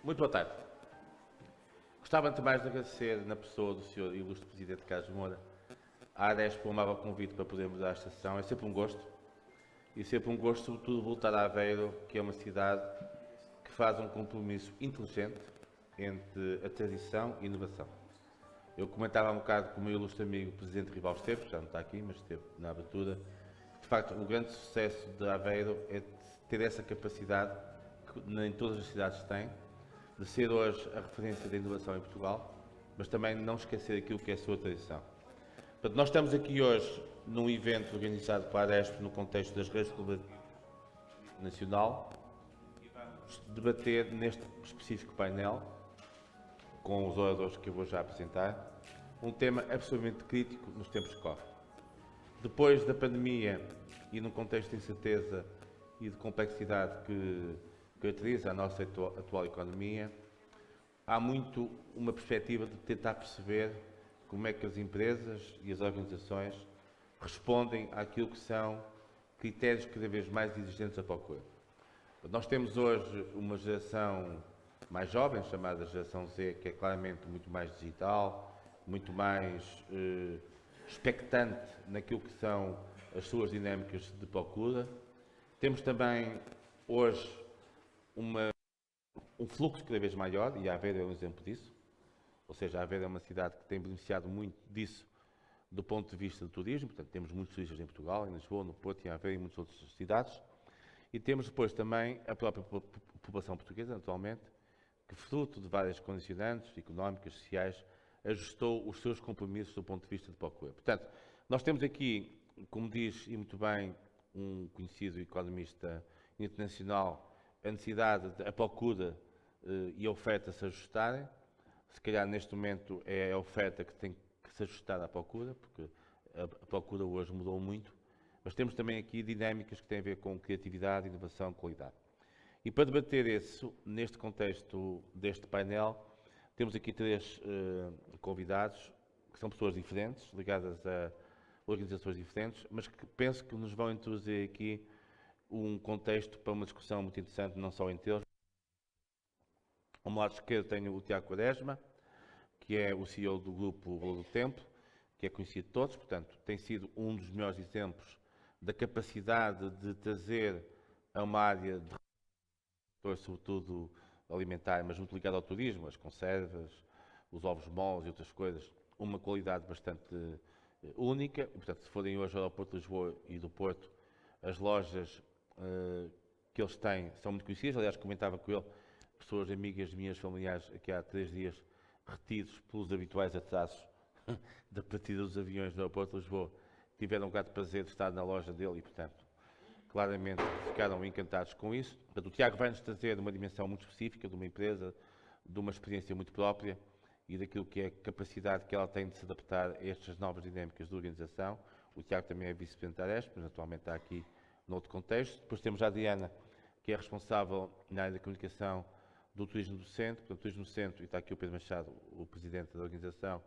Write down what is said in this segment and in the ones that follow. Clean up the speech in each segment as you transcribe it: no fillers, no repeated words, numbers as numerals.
Muito boa tarde. Gostava antes de mais de agradecer, na pessoa do Sr. Ilustre Presidente Carlos Moura, à ADESP pelo amável convite para podermos dar esta sessão. É sempre um gosto. E sempre um gosto, sobretudo, voltar a Aveiro, que é uma cidade que faz um compromisso inteligente entre a tradição e a inovação. Eu comentava um bocado com o meu ilustre amigo, o Presidente Rival Esteves, que já não está aqui, mas esteve na abertura. De facto, o grande sucesso de Aveiro é ter essa capacidade, que nem todas as cidades têm, de ser hoje a referência da inovação em Portugal, mas também não esquecer aquilo que é a sua tradição. Portanto, nós estamos aqui hoje num evento organizado pela ADESP no contexto das redes nacional e vamos debater neste específico painel, com os oradores que eu vou já apresentar, um tema absolutamente crítico nos tempos que correm. Depois da pandemia e num contexto de incerteza e de complexidade que caracteriza a nossa atual economia, há muito uma perspectiva de tentar perceber como é que as empresas e as organizações respondem àquilo que são critérios cada vez mais exigentes à procura. Nós temos hoje uma geração mais jovem, chamada geração Z, que é claramente muito mais digital, muito mais expectante naquilo que são as suas dinâmicas de procura. Temos também hoje um fluxo cada vez maior, e a Aveiro é um exemplo disso, ou seja, a Aveiro é uma cidade que tem beneficiado muito disso do ponto de vista do turismo, portanto temos muitos turistas em Portugal, em Lisboa, no Porto, em Aveiro e em muitas outras cidades, e temos depois também a própria população portuguesa, naturalmente, que fruto de várias condicionantes económicas, sociais, ajustou os seus compromissos do ponto de vista de procura. Portanto, nós temos aqui, como diz e muito bem um conhecido economista internacional, a necessidade de a procura e a oferta se ajustarem. Se calhar neste momento é a oferta que tem que se ajustar à procura, porque a procura hoje mudou muito, mas temos também aqui dinâmicas que têm a ver com criatividade, inovação, qualidade. E para debater isso, neste contexto deste painel, temos aqui três convidados, que são pessoas diferentes, ligadas a organizações diferentes, mas que penso que nos vão introduzir aqui um contexto para uma discussão muito interessante, não só entre eles. Ao meu lado esquerdo tenho o Tiago Quaresma, que é o CEO do grupo Valor do Tempo, que é conhecido de todos, portanto, tem sido um dos melhores exemplos da capacidade de trazer a uma área de sobretudo alimentar, mas muito ligado ao turismo, as conservas, os ovos moles e outras coisas, uma qualidade bastante única. E, portanto, se forem hoje ao aeroporto de Lisboa e do Porto, as lojas que eles têm são muito conhecidas. Aliás, comentava com ele, pessoas amigas minhas, familiares, aqui há 3 dias, retidos pelos habituais atrasos da partida dos aviões no aeroporto de Lisboa, tiveram um grande prazer de estar na loja dele e, portanto, claramente ficaram encantados com isso. Portanto, o Tiago vai-nos trazer uma dimensão muito específica de uma empresa, de uma experiência muito própria e daquilo que é a capacidade que ela tem de se adaptar a estas novas dinâmicas de organização. O Tiago também é vice-presidente da ADESP, mas atualmente está aqui noutro contexto. Depois temos a Adriana, que é responsável na área da comunicação do Turismo do Centro. Portanto, o Turismo do Centro, e está aqui o Pedro Machado, o presidente da organização,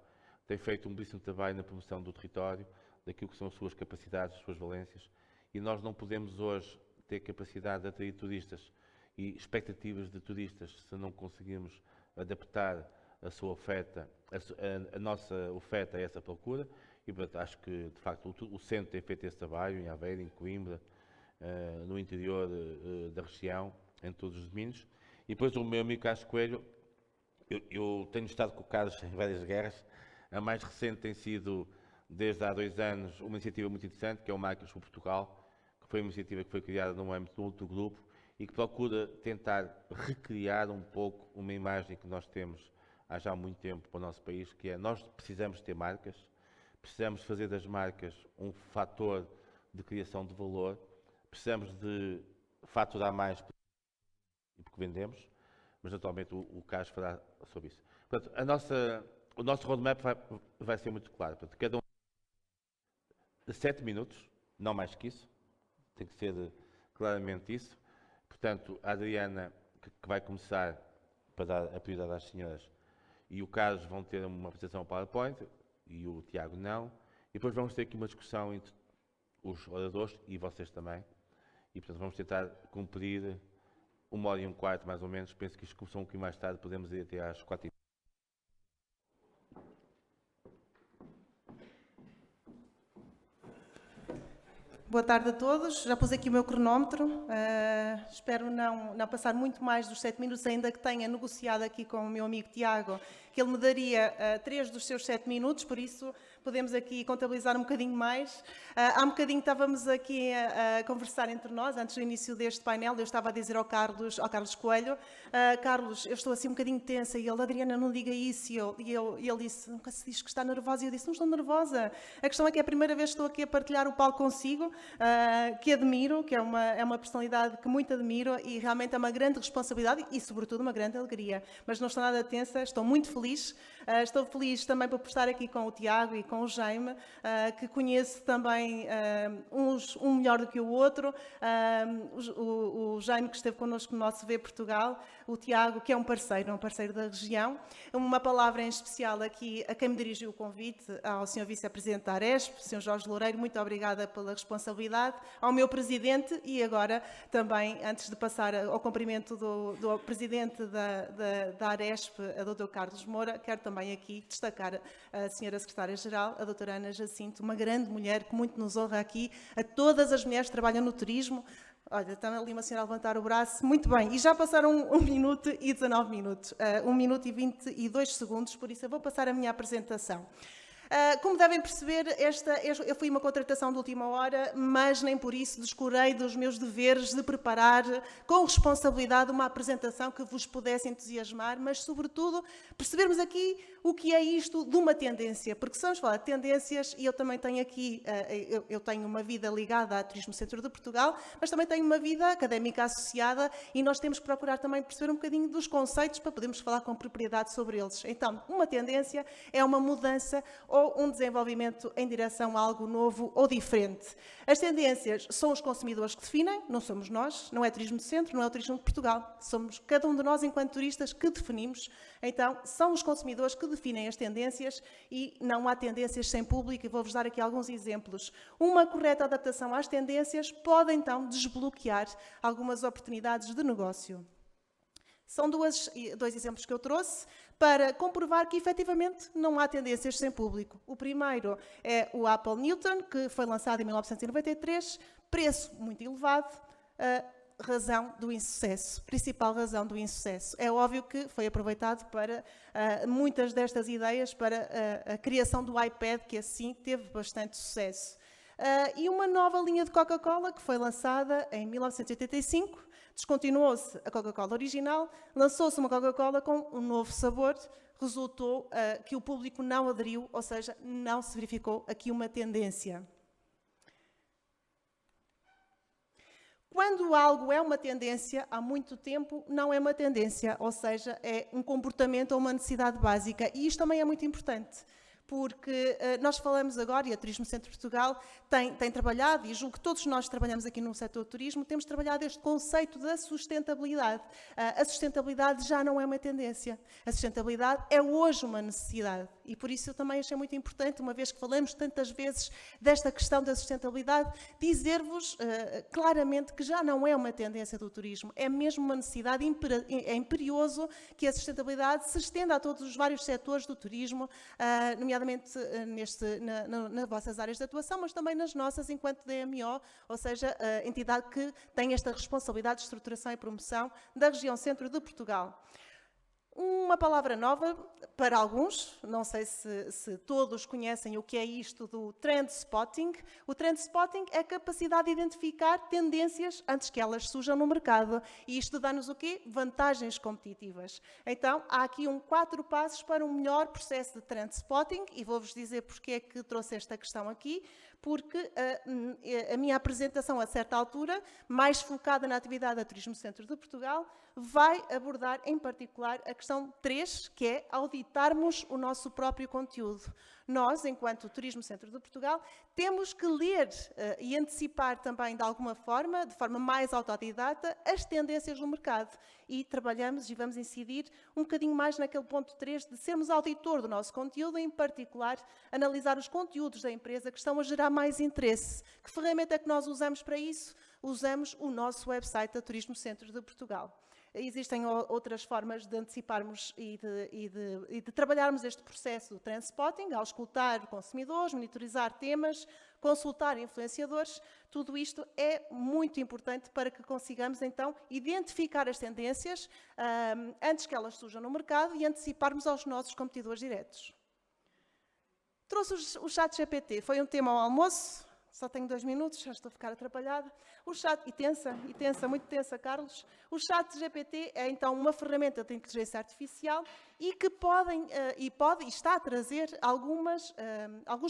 tem feito um belíssimo trabalho na promoção do território, daquilo que são as suas capacidades, as suas valências, e nós não podemos hoje ter capacidade de atrair turistas e expectativas de turistas se não conseguirmos adaptar a sua oferta, a nossa oferta a essa procura, e portanto acho que de facto o centro tem feito esse trabalho em Aveiro, em Coimbra, no interior da região, em todos os domínios. E depois o meu amigo Carlos Coelho, eu tenho estado com o Carlos em várias guerras. A mais recente tem sido, desde há 2 anos, uma iniciativa muito interessante, que é o Marcas por Portugal, que foi uma iniciativa que foi criada no âmbito de um outro grupo e que procura tentar recriar um pouco uma imagem que nós temos há já muito tempo para o nosso país, que é nós precisamos ter marcas, precisamos fazer das marcas um fator de criação de valor, precisamos de faturar mais porque vendemos, mas naturalmente o Carlos fará sobre isso. Portanto, o nosso roadmap vai ser muito claro. Portanto, cada um de 7 minutos, não mais que isso, tem que ser claramente isso. Portanto, a Adriana, que vai começar para dar a prioridade às senhoras, e o Carlos vão ter uma apresentação PowerPoint, e o Tiago não. E depois vamos ter aqui uma discussão entre os oradores e vocês também. E, portanto, vamos tentar cumprir 1h15 mais ou menos. Penso que isto começou um bocadinho mais tarde, podemos ir até às 4h. Boa tarde a todos. Já pus aqui o meu cronómetro. Espero não passar muito mais dos 7 minutos, ainda que tenha negociado aqui com o meu amigo Tiago, que ele me daria 3 dos seus 7 minutos, por isso podemos aqui contabilizar um bocadinho mais. Há um bocadinho estávamos aqui a conversar entre nós, antes do início deste painel, eu estava a dizer ao Carlos Coelho, Carlos, eu estou assim um bocadinho tensa, e ele, Adriana, não diga isso, e ele disse, nunca se diz que está nervosa, e eu disse, não estou nervosa, a questão é que é a primeira vez que estou aqui a partilhar o palco consigo, que admiro, que é uma personalidade que muito admiro, e realmente é uma grande responsabilidade e, sobretudo, uma grande alegria, mas não estou nada tensa, estou muito feliz. Estou feliz também por estar aqui com o Tiago e com o Jaime, que conheço também um melhor do que o outro. O Jaime, que esteve connosco no nosso V Portugal, o Tiago, que é um parceiro da região. Uma palavra em especial aqui a quem me dirigiu o convite, ao Sr. Vice-Presidente da Aresp, Sr. Jorge Loureiro, muito obrigada pela responsabilidade, ao meu Presidente e agora também, antes de passar ao cumprimento do Presidente da Aresp, a Dr. Carlos Moura, quero também aqui destacar a Sra. Secretária-Geral, a Dra. Ana Jacinto, uma grande mulher que muito nos honra aqui, a todas as mulheres que trabalham no turismo. Olha, está ali uma senhora a levantar o braço. Muito bem, e já passaram 1 minuto e 19 minutos, 1 minuto e 22 segundos, por isso eu vou passar a minha apresentação. Como devem perceber, eu fui uma contratação de última hora, mas nem por isso descurei dos meus deveres de preparar com responsabilidade uma apresentação que vos pudesse entusiasmar, mas sobretudo percebermos aqui o que é isto de uma tendência, porque se vamos falar de tendências, e eu também tenho aqui, eu tenho uma vida ligada ao Turismo Centro de Portugal, mas também tenho uma vida académica associada e nós temos que procurar também perceber um bocadinho dos conceitos para podermos falar com propriedade sobre eles. Então, uma tendência é uma mudança ou um desenvolvimento em direção a algo novo ou diferente. As tendências são os consumidores que definem, não somos nós, não é Turismo do Centro, não é o Turismo de Portugal. Somos cada um de nós, enquanto turistas, que definimos. Então, são os consumidores que definem as tendências e não há tendências sem público, e vou-vos dar aqui alguns exemplos. Uma correta adaptação às tendências pode, então, desbloquear algumas oportunidades de negócio. São dois exemplos que eu trouxe para comprovar que, efetivamente, não há tendências sem público. O primeiro é o Apple Newton, que foi lançado em 1993, preço muito elevado, razão do insucesso, principal razão do insucesso. É óbvio que foi aproveitado para muitas destas ideias para a criação do iPad, que assim teve bastante sucesso. E uma nova linha de Coca-Cola, que foi lançada em 1985, descontinuou-se a Coca-Cola original, lançou-se uma Coca-Cola com um novo sabor, resultou que o público não aderiu, ou seja, não se verificou aqui uma tendência. Quando algo é uma tendência, há muito tempo não é uma tendência, ou seja, é um comportamento ou uma necessidade básica. E isto também é muito importante, porque nós falamos agora, e a Turismo Centro de Portugal tem trabalhado, e julgo que todos nós trabalhamos aqui no setor do turismo, temos trabalhado este conceito da sustentabilidade. A sustentabilidade já não é uma tendência. A sustentabilidade é hoje uma necessidade. E por isso eu também achei muito importante, uma vez que falamos tantas vezes desta questão da sustentabilidade, dizer-vos claramente que já não é uma tendência do turismo, é mesmo uma necessidade, é imperioso que a sustentabilidade se estenda a todos os vários setores do turismo, nomeadamente nas vossas áreas de atuação, mas também nas nossas enquanto DMO, ou seja, a entidade que tem esta responsabilidade de estruturação e promoção da região centro de Portugal. Uma palavra nova para alguns, não sei se todos conhecem o que é isto do trend spotting. O trend spotting é a capacidade de identificar tendências antes que elas surjam no mercado. E isto dá-nos o quê? Vantagens competitivas. Então, há aqui 4 passos para um melhor processo de trend spotting, e vou-vos dizer porque é que trouxe esta questão aqui, porque a minha apresentação, a certa altura, mais focada na atividade da Turismo Centro de Portugal, vai abordar, em particular, a questão 3, que é auditarmos o nosso próprio conteúdo. Nós, enquanto Turismo Centro de Portugal, temos que ler e antecipar também, de alguma forma, de forma mais autodidata, as tendências do mercado. E trabalhamos e vamos incidir um bocadinho mais naquele ponto 3 de sermos auditor do nosso conteúdo, em particular, analisar os conteúdos da empresa que estão a gerar mais interesse. Que ferramenta é que nós usamos para isso? usamos o nosso website da Turismo Centro de Portugal. Existem outras formas de anteciparmos e de trabalharmos este processo do trend spotting, ao escutar consumidores, monitorizar temas, consultar influenciadores. Tudo isto é muito importante para que consigamos, então, identificar as tendências antes que elas surjam no mercado e anteciparmos aos nossos competidores diretos. Trouxe o ChatGPT, foi um tema ao almoço. Só tenho 2 minutos, já estou a ficar atrapalhada. O chat, e tensa, muito tensa, Carlos. O ChatGPT é então uma ferramenta de inteligência artificial e que está a trazer alguns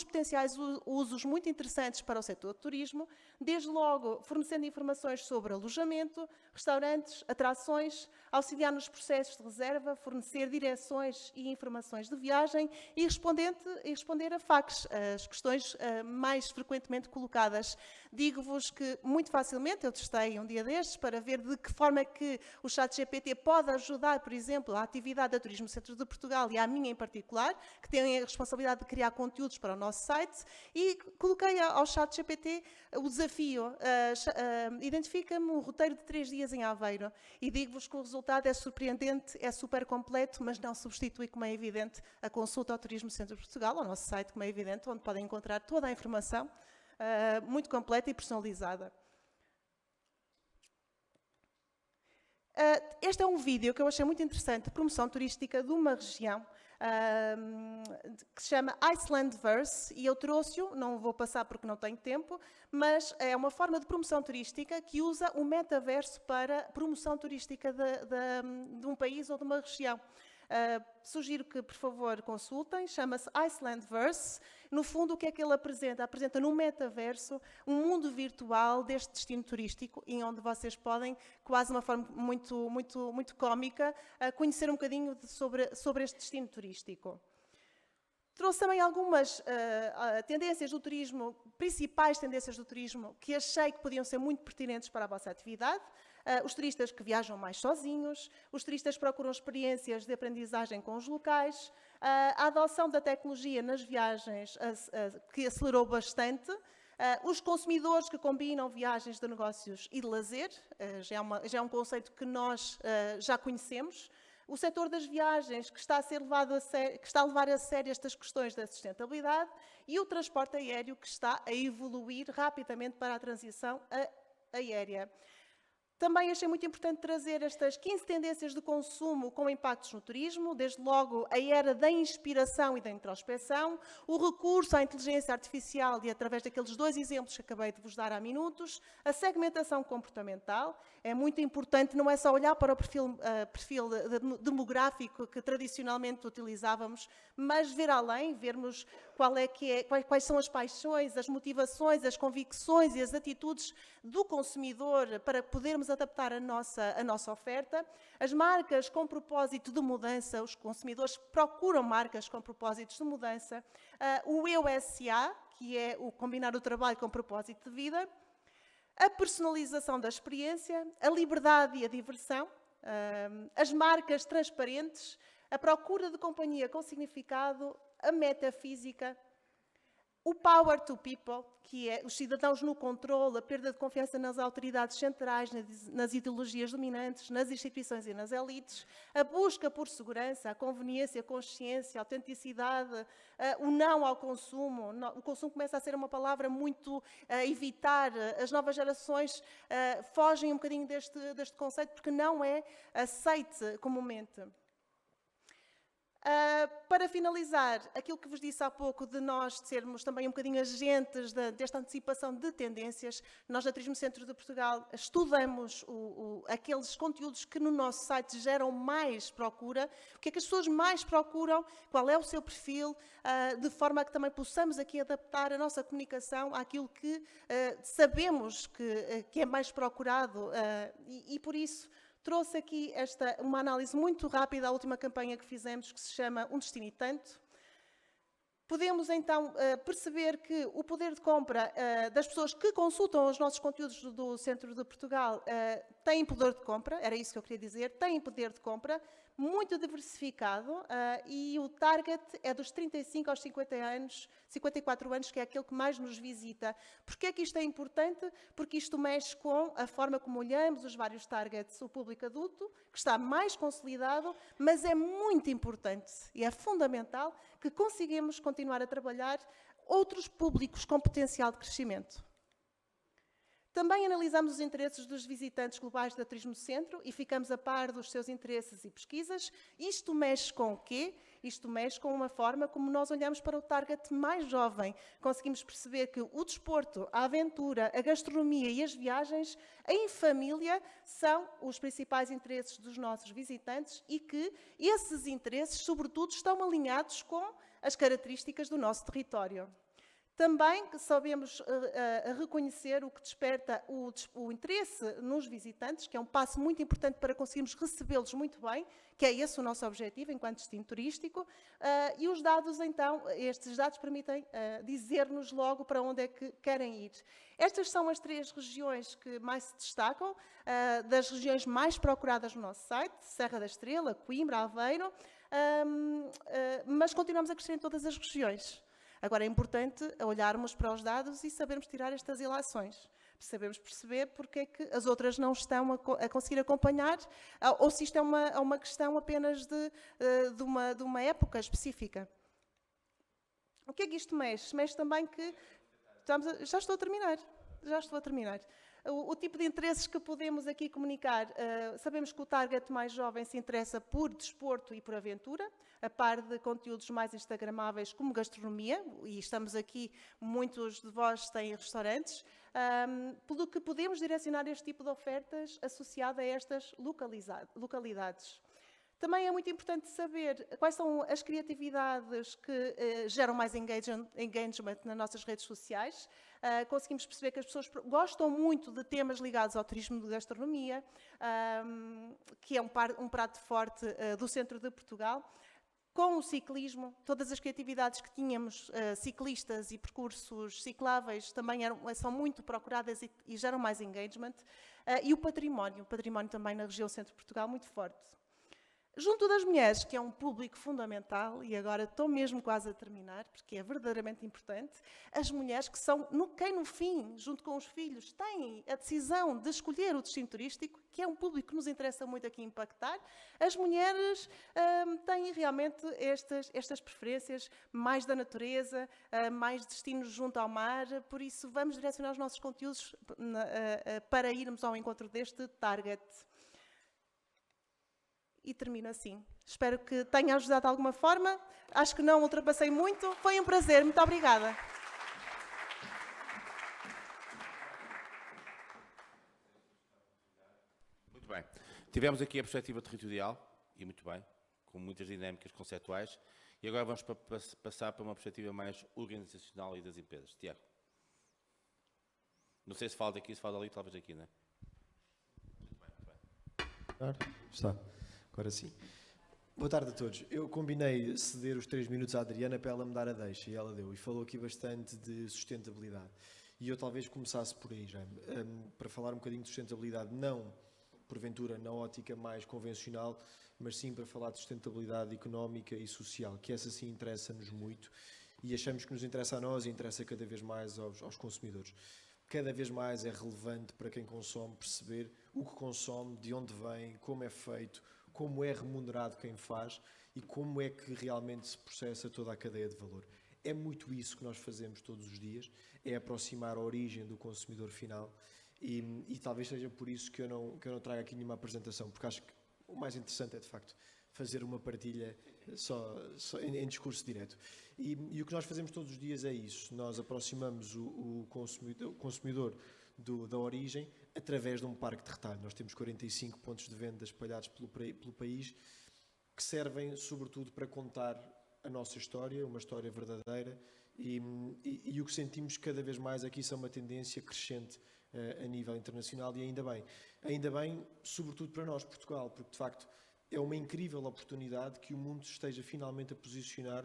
potenciais usos muito interessantes para o setor do turismo, desde logo fornecendo informações sobre alojamento, restaurantes, atrações, auxiliar nos processos de reserva, fornecer direções e informações de viagem e responder a FAQs, as questões mais frequentemente colocadas. Digo-vos que muito facilmente, eu testei um dia destes para ver de que forma é que o ChatGPT pode ajudar, por exemplo, a atividade da Turismo Centro de Portugal e à minha em particular, que tem a responsabilidade de criar conteúdos para o nosso site, e coloquei ao ChatGPT o desafio, identifica-me um roteiro de 3 dias em Aveiro, e digo-vos que o resultado é surpreendente, é super completo, mas não substitui, como é evidente, a consulta ao Turismo Centro de Portugal, ao nosso site, como é evidente, onde podem encontrar toda a informação muito completa e personalizada. Este é um vídeo que eu achei muito interessante de promoção turística de uma região que se chama Icelandverse, e eu trouxe-o, não vou passar porque não tenho tempo, mas é uma forma de promoção turística que usa o metaverso para promoção turística de um país ou de uma região. Sugiro que, por favor, consultem, chama-se Icelandverse. No fundo, o que é que ele apresenta? Apresenta no metaverso um mundo virtual deste destino turístico, em onde vocês podem, quase de uma forma muito cómica, conhecer um bocadinho sobre este destino turístico. Trouxe também algumas tendências do turismo, principais tendências do turismo, que achei que podiam ser muito pertinentes para a vossa atividade. Os turistas que viajam mais sozinhos, os turistas que procuram experiências de aprendizagem com os locais, a adoção da tecnologia nas viagens, que acelerou bastante, os consumidores que combinam viagens de negócios e de lazer, já é um conceito que nós já conhecemos. O setor das viagens, que está a levar a sério estas questões da sustentabilidade, e o transporte aéreo, que está a evoluir rapidamente para a transição aérea. Também achei muito importante trazer estas 15 tendências de consumo com impactos no turismo, desde logo a era da inspiração e da introspeção, o recurso à inteligência artificial e através daqueles 2 exemplos que acabei de vos dar há minutos, a segmentação comportamental. É muito importante, não é só olhar para o perfil demográfico que tradicionalmente utilizávamos, mas ver além, vermos quais são as paixões, as motivações, as convicções e as atitudes do consumidor para podermos adaptar a nossa oferta. As marcas com propósito de mudança, os consumidores procuram marcas com propósitos de mudança. O EUSA, que é o combinar o trabalho com propósito de vida. A personalização da experiência, a liberdade e a diversão, as marcas transparentes, a procura de companhia com significado, a metafísica, o power to people, que é os cidadãos no controle, a perda de confiança nas autoridades centrais, nas ideologias dominantes, nas instituições e nas elites, a busca por segurança, a conveniência, a consciência, a autenticidade, o não ao consumo. O consumo começa a ser uma palavra muito a evitar. As novas gerações fogem um bocadinho deste conceito porque não é aceite comumente. Para finalizar, aquilo que vos disse há pouco de nós sermos também um bocadinho agentes desta antecipação de tendências, nós na Turismo Centro de Portugal estudamos aqueles conteúdos que no nosso site geram mais procura, o que é que as pessoas mais procuram, qual é o seu perfil, de forma a que também possamos aqui adaptar a nossa comunicação àquilo que sabemos que é mais procurado e por isso trouxe aqui uma análise muito rápida à última campanha que fizemos, que se chama Um Destino e Tanto. Podemos, então, perceber que o poder de compra das pessoas que consultam os nossos conteúdos do Centro de Portugal têm poder de compra, era isso que eu queria dizer, têm poder de compra muito diversificado e o target é dos 35 aos 50 anos, 54 anos, que é aquele que mais nos visita. Porquê é que isto é importante? Porque isto mexe com a forma como olhamos os vários targets, o público adulto, que está mais consolidado, mas é muito importante e é fundamental que consigamos continuar a trabalhar outros públicos com potencial de crescimento. Também analisamos os interesses dos visitantes globais da Turismo Centro e ficamos a par dos seus interesses e pesquisas. Isto mexe com o quê? Isto mexe com uma forma como nós olhamos para o target mais jovem. Conseguimos perceber que o desporto, a aventura, a gastronomia e as viagens em família são os principais interesses dos nossos visitantes e que esses interesses, sobretudo, estão alinhados com as características do nosso território. Também sabemos reconhecer o que desperta o interesse nos visitantes, que é um passo muito importante para conseguirmos recebê-los muito bem, que é esse o nosso objetivo enquanto destino turístico. E os dados, então, estes dados permitem dizer-nos logo para onde é que querem ir. Estas são as 3 regiões que mais se destacam, das regiões mais procuradas no nosso site, Serra da Estrela, Coimbra, Aveiro, mas continuamos a crescer em todas as regiões. Agora, é importante olharmos para os dados e sabermos tirar estas ilações. Sabemos perceber porque é que as outras não estão a conseguir acompanhar, ou se isto é uma questão apenas de uma época específica. O que é que isto mexe? Mexe também que... Já estou a terminar. O tipo de interesses que podemos aqui comunicar, sabemos que o target mais jovem se interessa por desporto e por aventura, a par de conteúdos mais instagramáveis como gastronomia, e estamos aqui, muitos de vós têm restaurantes, pelo que podemos direcionar este tipo de ofertas associado a estas localidades. Também é muito importante saber quais são as criatividades que geram mais engagement nas nossas redes sociais. Conseguimos perceber que as pessoas gostam muito de temas ligados ao turismo de gastronomia, que é um prato forte do centro de Portugal. Com o ciclismo, todas as criatividades que tínhamos, ciclistas e percursos cicláveis, também são muito procuradas e geram mais engagement. E o património também na região centro de Portugal, muito forte. Junto das mulheres, que é um público fundamental, e agora estou mesmo quase a terminar, porque é verdadeiramente importante, as mulheres que são quem no fim, junto com os filhos, têm a decisão de escolher o destino turístico, que é um público que nos interessa muito aqui impactar, as mulheres têm realmente estas preferências mais da natureza, mais destinos junto ao mar, por isso vamos direcionar os nossos conteúdos para irmos ao encontro deste target. E termino assim. Espero que tenha ajudado de alguma forma. Acho que não ultrapassei muito. Foi um prazer. Muito obrigada. Muito bem. Tivemos aqui a perspectiva territorial, e muito bem, com muitas dinâmicas conceptuais. E agora vamos passar para uma perspectiva mais organizacional e das empresas. Tiago. Não sei se fala daqui, se fala dali, talvez daqui, não é? Muito bem. Está. Agora sim. Boa tarde a todos. Eu combinei ceder os 3 minutos à Adriana para ela me dar a deixa, e ela deu. E falou aqui bastante de sustentabilidade. E eu talvez começasse por aí, Jaime, para falar um bocadinho de sustentabilidade, não, porventura, na ótica mais convencional, mas sim para falar de sustentabilidade económica e social, que essa sim interessa-nos muito e achamos que nos interessa a nós e interessa cada vez mais aos consumidores. Cada vez mais é relevante para quem consome perceber o que consome, de onde vem, como é feito, como é remunerado quem faz e como é que realmente se processa toda a cadeia de valor. É muito isso que nós fazemos todos os dias, é aproximar a origem do consumidor final e talvez seja por isso que eu não trago aqui nenhuma apresentação, porque acho que o mais interessante é, de facto, fazer uma partilha só em discurso direto. E o que nós fazemos todos os dias é isso, nós aproximamos o consumidor da origem através de um parque de retalho. Nós temos 45 pontos de venda espalhados pelo país que servem sobretudo para contar a nossa história, uma história verdadeira e o que sentimos cada vez mais aqui são uma tendência crescente a nível internacional e ainda bem sobretudo para nós, Portugal, porque de facto é uma incrível oportunidade que o mundo esteja finalmente a posicionar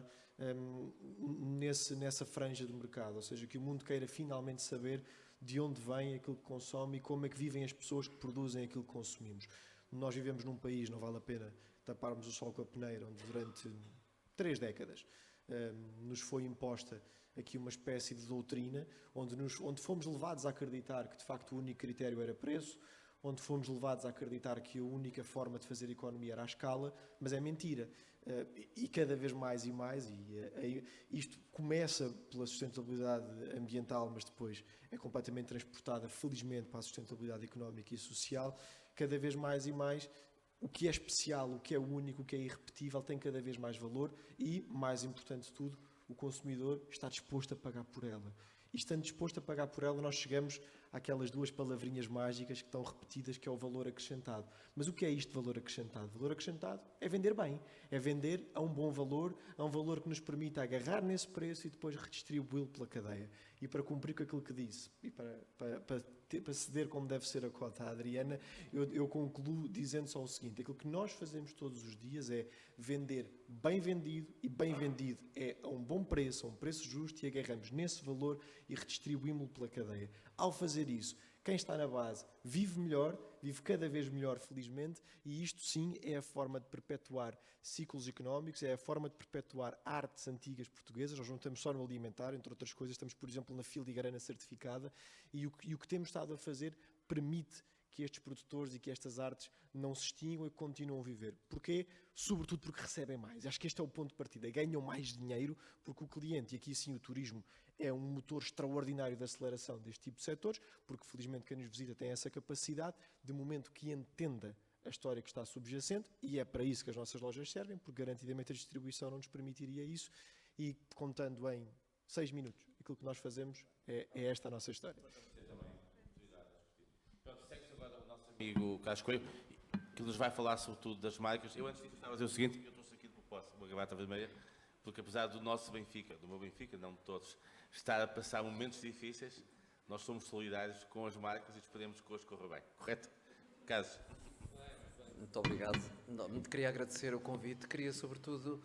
nessa franja do mercado, ou seja, que o mundo queira finalmente saber de onde vem aquilo que consome e como é que vivem as pessoas que produzem aquilo que consumimos. Nós vivemos num país, não vale a pena taparmos o sol com a peneira, onde durante 3 décadas nos foi imposta aqui uma espécie de doutrina, onde fomos levados a acreditar que de facto o único critério era preço, onde fomos levados a acreditar que a única forma de fazer economia era a escala, mas é mentira. E cada vez mais e mais, isto começa pela sustentabilidade ambiental, mas depois é completamente transportada, felizmente, para a sustentabilidade económica e social. Cada vez mais e mais, o que é especial, o que é único, o que é irrepetível, tem cada vez mais valor e, mais importante de tudo, o consumidor está disposto a pagar por ela. E estando disposto a pagar por ela, nós chegamos àquelas 2 palavrinhas mágicas que estão repetidas, que é o valor acrescentado. Mas o que é isto de valor acrescentado? Valor acrescentado é vender bem, é vender a um bom valor, a um valor que nos permita agarrar nesse preço e depois redistribuí-lo pela cadeia. E para cumprir com aquilo que disse, e para ceder como deve ser a cota à Adriana, eu concluo dizendo só o seguinte: aquilo que nós fazemos todos os dias é vender bem vendido, e bem vendido é a um bom preço, a um preço justo, e agarramos nesse valor e redistribuímos-lo pela cadeia. Ao fazer isso, quem está na base vive melhor, vive cada vez melhor, felizmente, e isto sim é a forma de perpetuar ciclos económicos, é a forma de perpetuar artes antigas portuguesas. Nós não estamos só no alimentar, entre outras coisas, estamos, por exemplo, na filigrana certificada, e o que temos estado a fazer permite que estes produtores e que estas artes não se extinguam e continuam a viver. Porquê? Sobretudo porque recebem mais. Acho que este é o ponto de partida. Ganham mais dinheiro porque o cliente, e aqui sim o turismo, é um motor extraordinário de aceleração deste tipo de setores, porque felizmente quem nos visita tem essa capacidade, de momento que entenda a história que está subjacente, e é para isso que as nossas lojas servem, porque garantidamente a distribuição não nos permitiria isso, e contando em 6 minutos aquilo que nós fazemos, é esta a nossa história. Segue-se agora o nosso amigo Carlos Coelho, que nos vai falar sobretudo das marcas. Eu antes disso estava a dizer o seguinte: eu trouxe aqui de propósito uma gravata vermelha, porque apesar do nosso Benfica, do meu Benfica, não de todos, estar a passar momentos difíceis, nós somos solidários com as marcas e esperemos que hoje corra bem. Correto? Carlos? Muito obrigado. Não, queria agradecer o convite. Queria, sobretudo,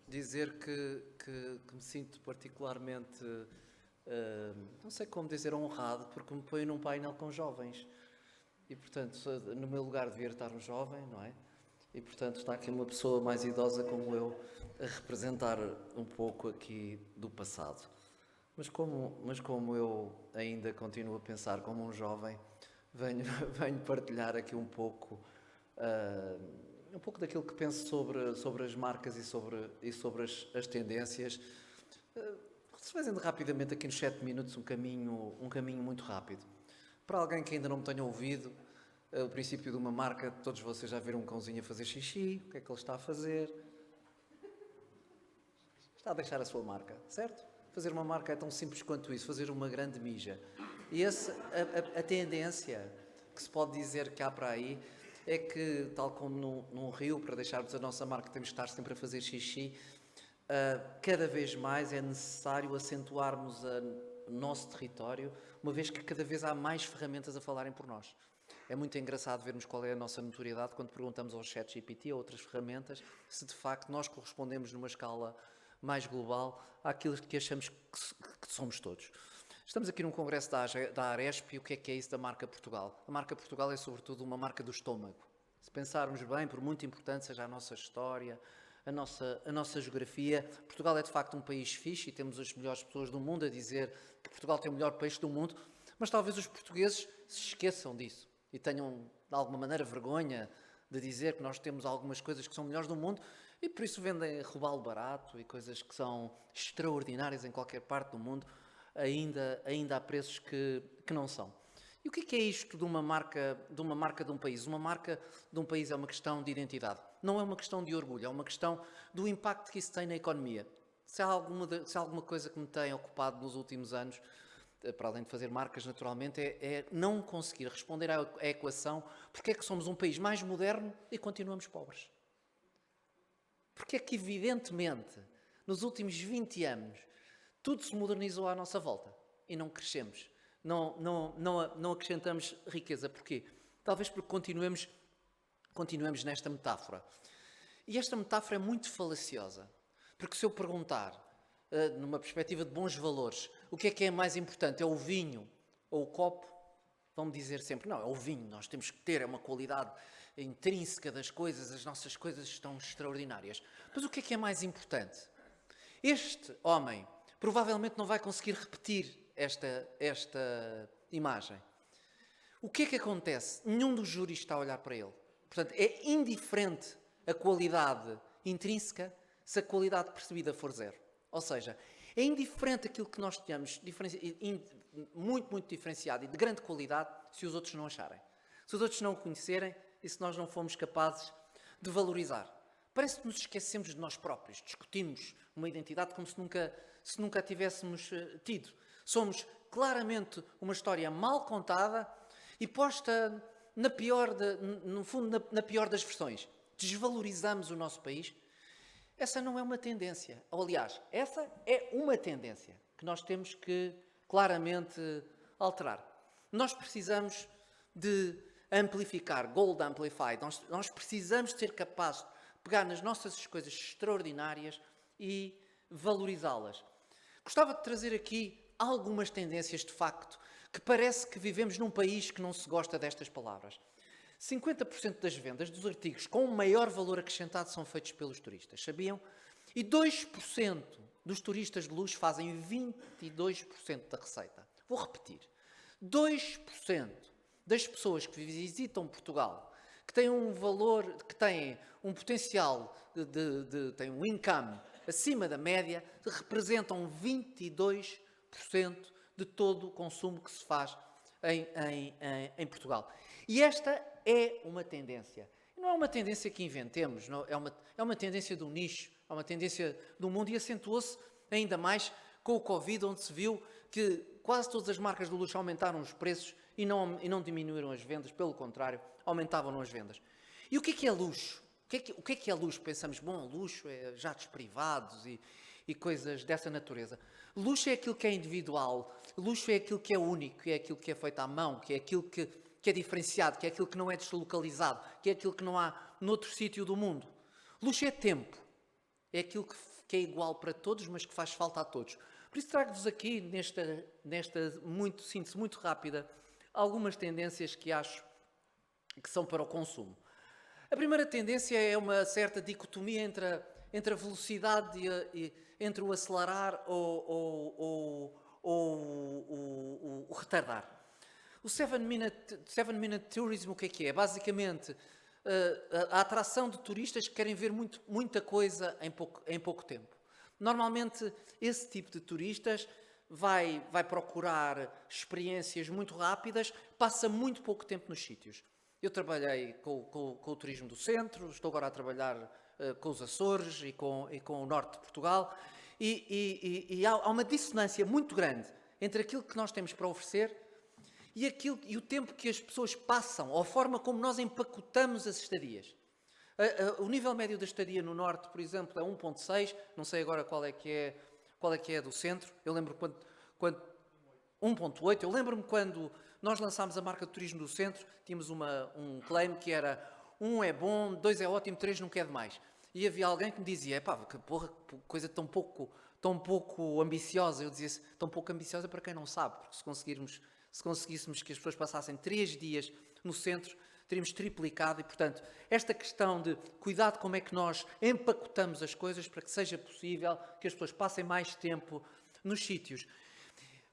dizer que me sinto particularmente, não sei como dizer, honrado, porque me ponho num painel com jovens. E, portanto, no meu lugar devia estar um jovem, não é? E, portanto, está aqui uma pessoa mais idosa como eu a representar um pouco aqui do passado. Mas como eu ainda continuo a pensar como um jovem, venho partilhar aqui um pouco daquilo que penso sobre as marcas e sobre as tendências, fazendo rapidamente aqui nos 7 minutos um caminho muito rápido. Para alguém que ainda não me tenha ouvido, o princípio de uma marca, todos vocês já viram um cãozinho a fazer xixi, o que é que ele está a fazer? Está a deixar a sua marca, certo? Fazer uma marca é tão simples quanto isso, fazer uma grande mija. E a tendência que se pode dizer que há para aí é que, tal como num rio, para deixarmos a nossa marca, temos que estar sempre a fazer xixi, cada vez mais é necessário acentuarmos o nosso território, uma vez que cada vez há mais ferramentas a falarem por nós. É muito engraçado vermos qual é a nossa notoriedade quando perguntamos ao ChatGPT ou outras ferramentas se de facto nós correspondemos numa escala mais global àquilo que achamos que somos todos. Estamos aqui num congresso da Aresp e o que é isso da marca Portugal? A marca Portugal é sobretudo uma marca do estômago. Se pensarmos bem, por muito importante seja a nossa história, a nossa geografia, Portugal é de facto um país fixe e temos as melhores pessoas do mundo a dizer que Portugal tem o melhor peixe do mundo, mas talvez os portugueses se esqueçam disso e tenham de alguma maneira vergonha de dizer que nós temos algumas coisas que são melhores do mundo e por isso vendem robalo barato e coisas que são extraordinárias em qualquer parte do mundo, ainda há preços que não são. E o que é isto de uma marca de um país? Uma marca de um país é uma questão de identidade. Não é uma questão de orgulho, é uma questão do impacto que isso tem na economia. Se há alguma coisa que me tem ocupado nos últimos anos, para além de fazer marcas naturalmente, é não conseguir responder à equação porque é que somos um país mais moderno e continuamos pobres. Porque é que, evidentemente, nos últimos 20 anos, tudo se modernizou à nossa volta e não crescemos. Não acrescentamos riqueza. Porquê? Talvez porque continuemos nesta metáfora. E esta metáfora é muito falaciosa. Porque se eu perguntar, numa perspectiva de bons valores, o que é mais importante? É o vinho ou o copo, vão-me dizer sempre, não, é o vinho, nós temos que ter, é uma qualidade intrínseca das coisas, as nossas coisas estão extraordinárias. Mas o que é mais importante? Este homem provavelmente não vai conseguir repetir esta imagem. O que é que acontece? Nenhum dos júris está a olhar para ele. Portanto, é indiferente a qualidade intrínseca se a qualidade percebida for zero. Ou seja, é indiferente aquilo que nós tenhamos muito diferenciado e de grande qualidade se os outros não acharem. Se os outros não o conhecerem e se nós não formos capazes de valorizar. Parece que nos esquecemos de nós próprios. Discutimos uma identidade como se nunca a tivéssemos tido. Somos claramente uma história mal contada e posta na pior das versões. Desvalorizamos o nosso país. Essa não é uma tendência. Ou, aliás, essa é uma tendência que nós temos que claramente alterar. Nós precisamos de amplificar, gold amplified. Nós precisamos de ser capazes de pegar nas nossas coisas extraordinárias e valorizá-las. Gostava de trazer aqui algumas tendências, de facto, que parece que vivemos num país que não se gosta destas palavras. 50% das vendas dos artigos com maior valor acrescentado são feitos pelos turistas, sabiam? E 2% dos turistas de luxo fazem 22% da receita. Vou repetir. 2% das pessoas que visitam Portugal, que têm um valor, que têm um potencial, têm um income acima da média, representam 22% de todo o consumo que se faz em Portugal. E esta é uma tendência. Não é uma tendência que inventemos, não, é uma tendência do nicho, é uma tendência do mundo e acentuou-se ainda mais com o Covid, onde se viu que quase todas as marcas do luxo aumentaram os preços e não diminuíram as vendas, pelo contrário, aumentavam as vendas. E o que é luxo? O que é luxo? Pensamos, bom, luxo é jatos privados e coisas dessa natureza. Luxo é aquilo que é individual, luxo é aquilo que é único, é aquilo que é feito à mão, que é aquilo que é diferenciado, que é aquilo que não é deslocalizado, que é aquilo que não há noutro sítio do mundo. Luxo é tempo, é aquilo que é igual para todos, mas que faz falta a todos. Por isso trago-vos aqui, nesta síntese muito rápida, algumas tendências que acho que são para o consumo. A primeira tendência é uma certa dicotomia entre a velocidade e entre o acelerar ou o retardar. O 7-Minute Tourism, o que é? Basicamente, a atração de turistas que querem ver muita coisa em pouco tempo. Normalmente, esse tipo de turistas vai procurar experiências muito rápidas, passa muito pouco tempo nos sítios. Eu trabalhei com o turismo do centro, estou agora a trabalhar com os Açores e com o norte de Portugal, e há uma dissonância muito grande entre aquilo que nós temos para oferecer e o tempo que as pessoas passam, ou a forma como nós empacotamos as estadias. O nível médio da estadia no norte, por exemplo, é 1.6, não sei agora qual é que é do centro. Eu lembro quando 1.8, eu lembro-me quando nós lançámos a marca de turismo do centro, tínhamos um claim que era 1 é bom, 2 é ótimo, 3 não quer demais. E havia alguém que me dizia, que porra, coisa tão pouco ambiciosa. Eu dizia, tão pouco ambiciosa para quem não sabe, porque se conseguíssemos que as pessoas passassem 3 dias no centro, teríamos triplicado e, portanto, esta questão de cuidado como é que nós empacotamos as coisas para que seja possível que as pessoas passem mais tempo nos sítios.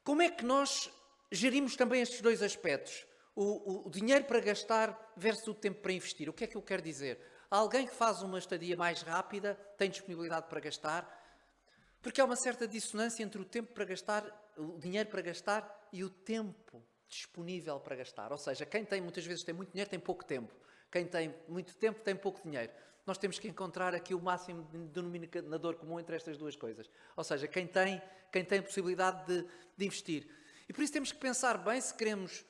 Como é que nós gerimos também estes dois aspectos? O dinheiro para gastar versus o tempo para investir. O que é que eu quero dizer? Alguém que faz uma estadia mais rápida tem disponibilidade para gastar, porque há uma certa dissonância entre o tempo para gastar, o dinheiro para gastar e o tempo disponível para gastar. Ou seja, quem muitas vezes tem muito dinheiro tem pouco tempo. Quem tem muito tempo tem pouco dinheiro. Nós temos que encontrar aqui o máximo denominador comum entre estas duas coisas. Ou seja, quem tem a possibilidade de investir. E por isso temos que pensar bem se queremos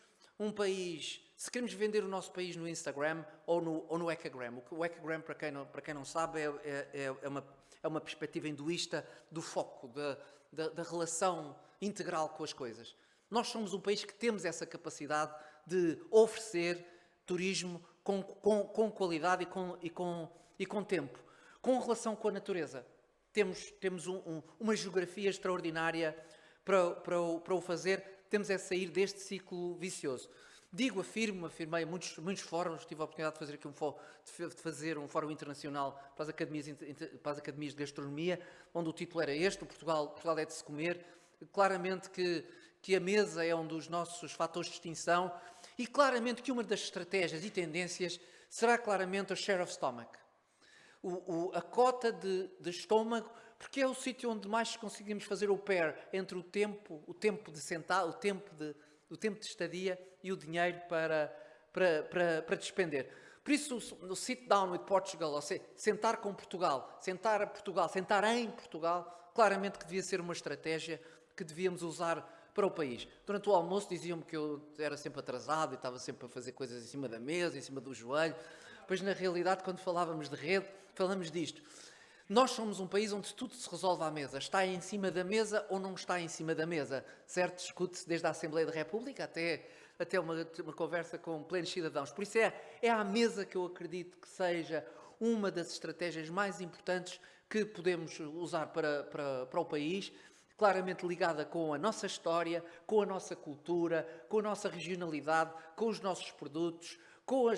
se queremos vender o nosso país no Instagram ou no Ecagram. O Ecagram, para quem não sabe, é uma perspectiva hinduísta do foco, da relação integral com as coisas. Nós somos um país que temos essa capacidade de oferecer turismo com qualidade e com tempo. Com relação com a natureza, temos uma geografia extraordinária para o fazer, temos é sair deste ciclo vicioso. Afirmei em muitos fóruns, tive a oportunidade de fazer aqui de fazer um fórum internacional para as academias de gastronomia, onde o título era este: Portugal é de se comer. Claramente que a mesa é um dos nossos fatores de distinção, e claramente que uma das estratégias e tendências será claramente o share of stomach. A cota de estômago, porque é o sítio onde mais conseguimos fazer o pair entre o tempo de sentar, o tempo de estadia e o dinheiro para despender. Por isso, o sit down with Portugal, ou seja, sentar com Portugal, sentar em Portugal, claramente que devia ser uma estratégia que devíamos usar para o país. Durante o almoço diziam-me que eu era sempre atrasado e estava sempre a fazer coisas em cima da mesa, em cima do joelho. Pois, na realidade, quando falávamos de rede, falamos disto. Nós somos um país onde tudo se resolve à mesa. Está em cima da mesa ou não está em cima da mesa? Certo? Discute-se desde a Assembleia da República até uma conversa com plenos cidadãos. Por isso é à mesa que eu acredito que seja uma das estratégias mais importantes que podemos usar para o país, claramente ligada com a nossa história, com a nossa cultura, com a nossa regionalidade, com os nossos produtos, com a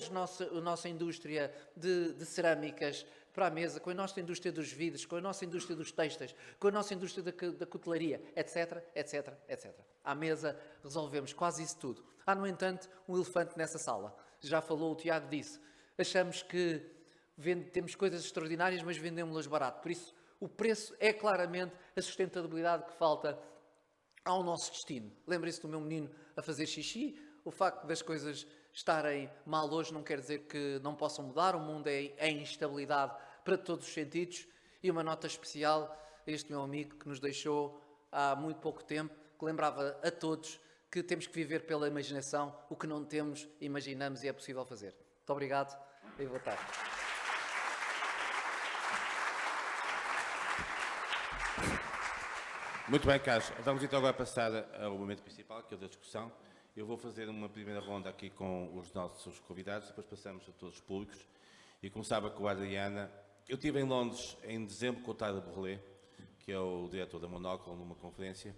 nossa indústria de cerâmicas para a mesa, com a nossa indústria dos vidros, com a nossa indústria dos têxteis, com a nossa indústria da cutelaria, etc, etc, etc. À mesa resolvemos quase isso tudo. Há, no entanto, um elefante nessa sala. Já falou, o Tiago disse. Achamos que temos coisas extraordinárias, mas vendemos-las barato. Por isso, o preço é claramente a sustentabilidade que falta ao nosso destino. Lembrem-se do meu menino a fazer xixi. O facto das coisas estarem mal hoje não quer dizer que não possam mudar. O mundo é em instabilidade para todos os sentidos. E uma nota especial a este meu amigo que nos deixou há muito pouco tempo, que lembrava a todos que temos que viver pela imaginação. O que não temos, imaginamos e é possível fazer. Muito obrigado e boa tarde. Muito bem, Carlos. Vamos então agora passar ao momento principal, que é o da discussão. Eu vou fazer uma primeira ronda aqui com os nossos convidados, depois passamos a todos os públicos. E começava com a Adriana. Eu estive em Londres em dezembro com o Tara Borrelé, que é o diretor da Monocle, numa conferência,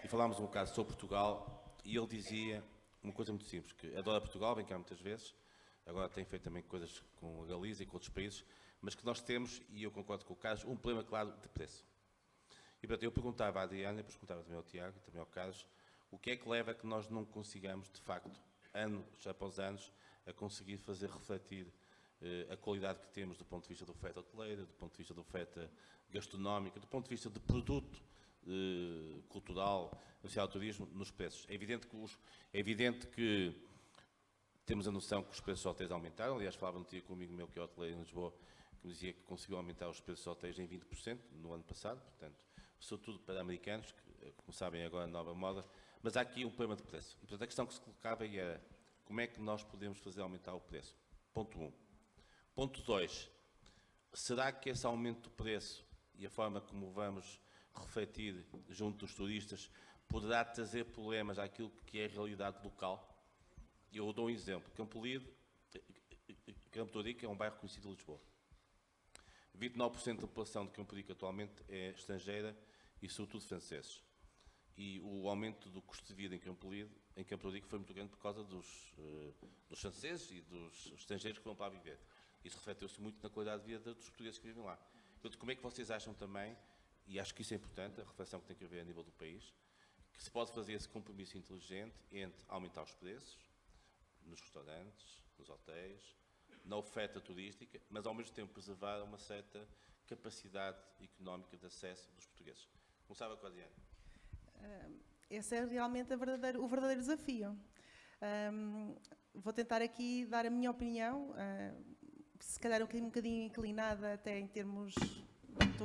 e falámos um bocado sobre Portugal, e ele dizia uma coisa muito simples, que adora Portugal, vem cá muitas vezes, agora tem feito também coisas com a Galiza e com outros países, mas que nós temos, e eu concordo com o Carlos, um problema claro de preço. E portanto, eu perguntava à Adriana, depois perguntava também ao Tiago e também ao Carlos, o que é que leva a que nós não consigamos, de facto, anos após anos, a conseguir fazer refletir a qualidade que temos do ponto de vista da oferta hoteleira, do ponto de vista da oferta gastronómica, do ponto de vista de produto cultural, associado ao turismo, nos preços. É evidente que temos a noção que os preços dos hotéis aumentaram. Aliás, falava um dia com um amigo meu que é hoteleiro em Lisboa, que me dizia que conseguiu aumentar os preços dos hotéis em 20% no ano passado, portanto, sobretudo para americanos, que, como sabem, agora é a nova moda, mas há aqui um problema de preço. Portanto, a questão que se colocava era como é que nós podemos fazer aumentar o preço? Ponto 1. Ponto 2. Será que esse aumento do preço e a forma como vamos refletir junto dos turistas poderá trazer problemas àquilo que é a realidade local? Eu dou um exemplo. Campo de Rico é um bairro conhecido de Lisboa. 29% da população de Campo de Rico atualmente é estrangeira e sobretudo franceses. E o aumento do custo de vida em Campo de Rico foi muito grande por causa dos franceses e dos estrangeiros que vão para viver. Isso refletiu-se muito na qualidade de vida dos portugueses que vivem lá. Portanto, como é que vocês acham também, e acho que isso é importante, a reflexão que tem que haver a nível do país, que se pode fazer esse compromisso inteligente entre aumentar os preços nos restaurantes, nos hotéis, na oferta turística, mas ao mesmo tempo preservar uma certa capacidade económica de acesso dos portugueses? Começava com a Adriana. Esse é realmente o verdadeiro desafio. Vou tentar aqui dar a minha opinião, se calhar um bocadinho inclinada até em termos,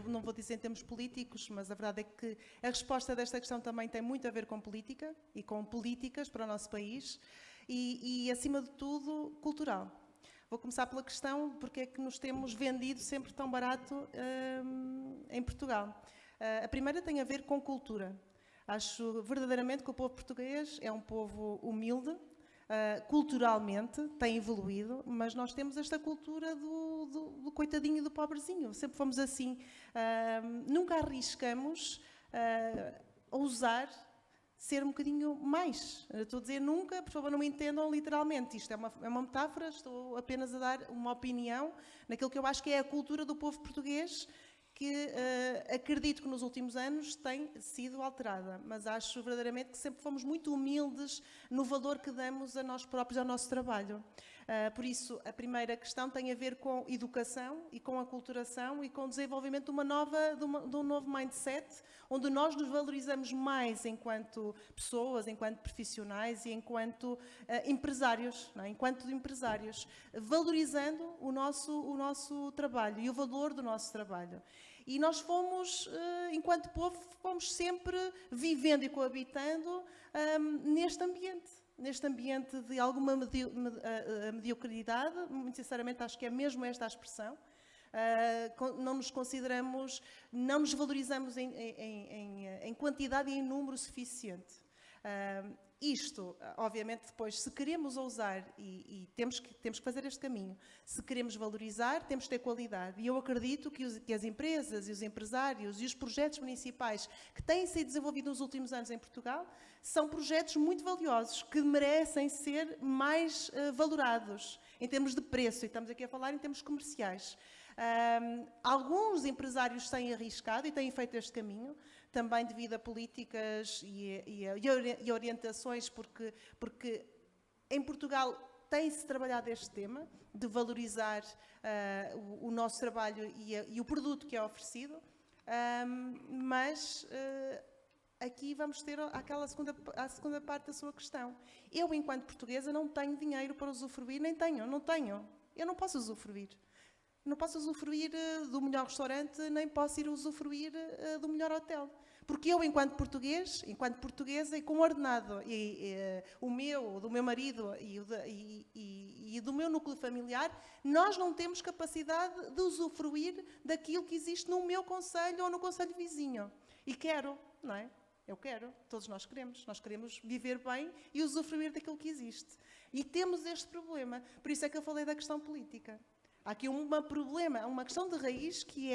não vou dizer em termos políticos, mas a verdade é que a resposta desta questão também tem muito a ver com política e com políticas para o nosso país e acima de tudo, cultural. Vou começar pela questão porque é que nos temos vendido sempre tão barato em Portugal. A primeira tem a ver com cultura. Acho verdadeiramente que o povo português é um povo humilde, culturalmente tem evoluído, mas nós temos esta cultura do coitadinho e do pobrezinho. Sempre fomos assim. Nunca arriscamos ousar ser um bocadinho mais. Estou a dizer nunca, por favor não me entendam literalmente. Isto é uma metáfora, estou apenas a dar uma opinião naquilo que eu acho que é a cultura do povo português, que acredito que nos últimos anos tem sido alterada, mas acho verdadeiramente que sempre fomos muito humildes no valor que damos a nós próprios, ao nosso trabalho. Por isso, a primeira questão tem a ver com educação e com aculturação e com o desenvolvimento de um novo mindset, onde nós nos valorizamos mais enquanto pessoas, enquanto profissionais e enquanto empresários, não é? Enquanto empresários, valorizando o nosso trabalho e o valor do nosso trabalho. E nós fomos, enquanto povo, fomos sempre vivendo e coabitando neste ambiente de alguma mediocridade. Muito sinceramente, acho que é mesmo esta a expressão. Não nos consideramos, não nos valorizamos em quantidade e em número suficiente. Isto, obviamente, depois, se queremos ousar, e temos que fazer este caminho, se queremos valorizar, temos que ter qualidade. E eu acredito que as empresas e os empresários e os projetos municipais que têm sido desenvolvidos nos últimos anos em Portugal são projetos muito valiosos, que merecem ser mais valorados em termos de preço, e estamos aqui a falar em termos comerciais. Alguns empresários têm arriscado e têm feito este caminho, também devido a políticas e orientações, porque em Portugal tem-se trabalhado este tema de valorizar o nosso trabalho e o produto que é oferecido, mas aqui vamos ter a segunda parte da sua questão. Eu, enquanto portuguesa, não tenho dinheiro para usufruir, não tenho. Eu não posso usufruir. Não posso usufruir do melhor restaurante, nem posso ir usufruir do melhor hotel. Porque eu, enquanto portuguesa e com ordenado, do meu marido e do meu núcleo familiar, nós não temos capacidade de usufruir daquilo que existe no meu concelho ou no concelho vizinho. E quero, não é? Eu quero, todos nós queremos viver bem e usufruir daquilo que existe. E temos este problema, por isso é que eu falei da questão política. Há aqui uma questão de raiz que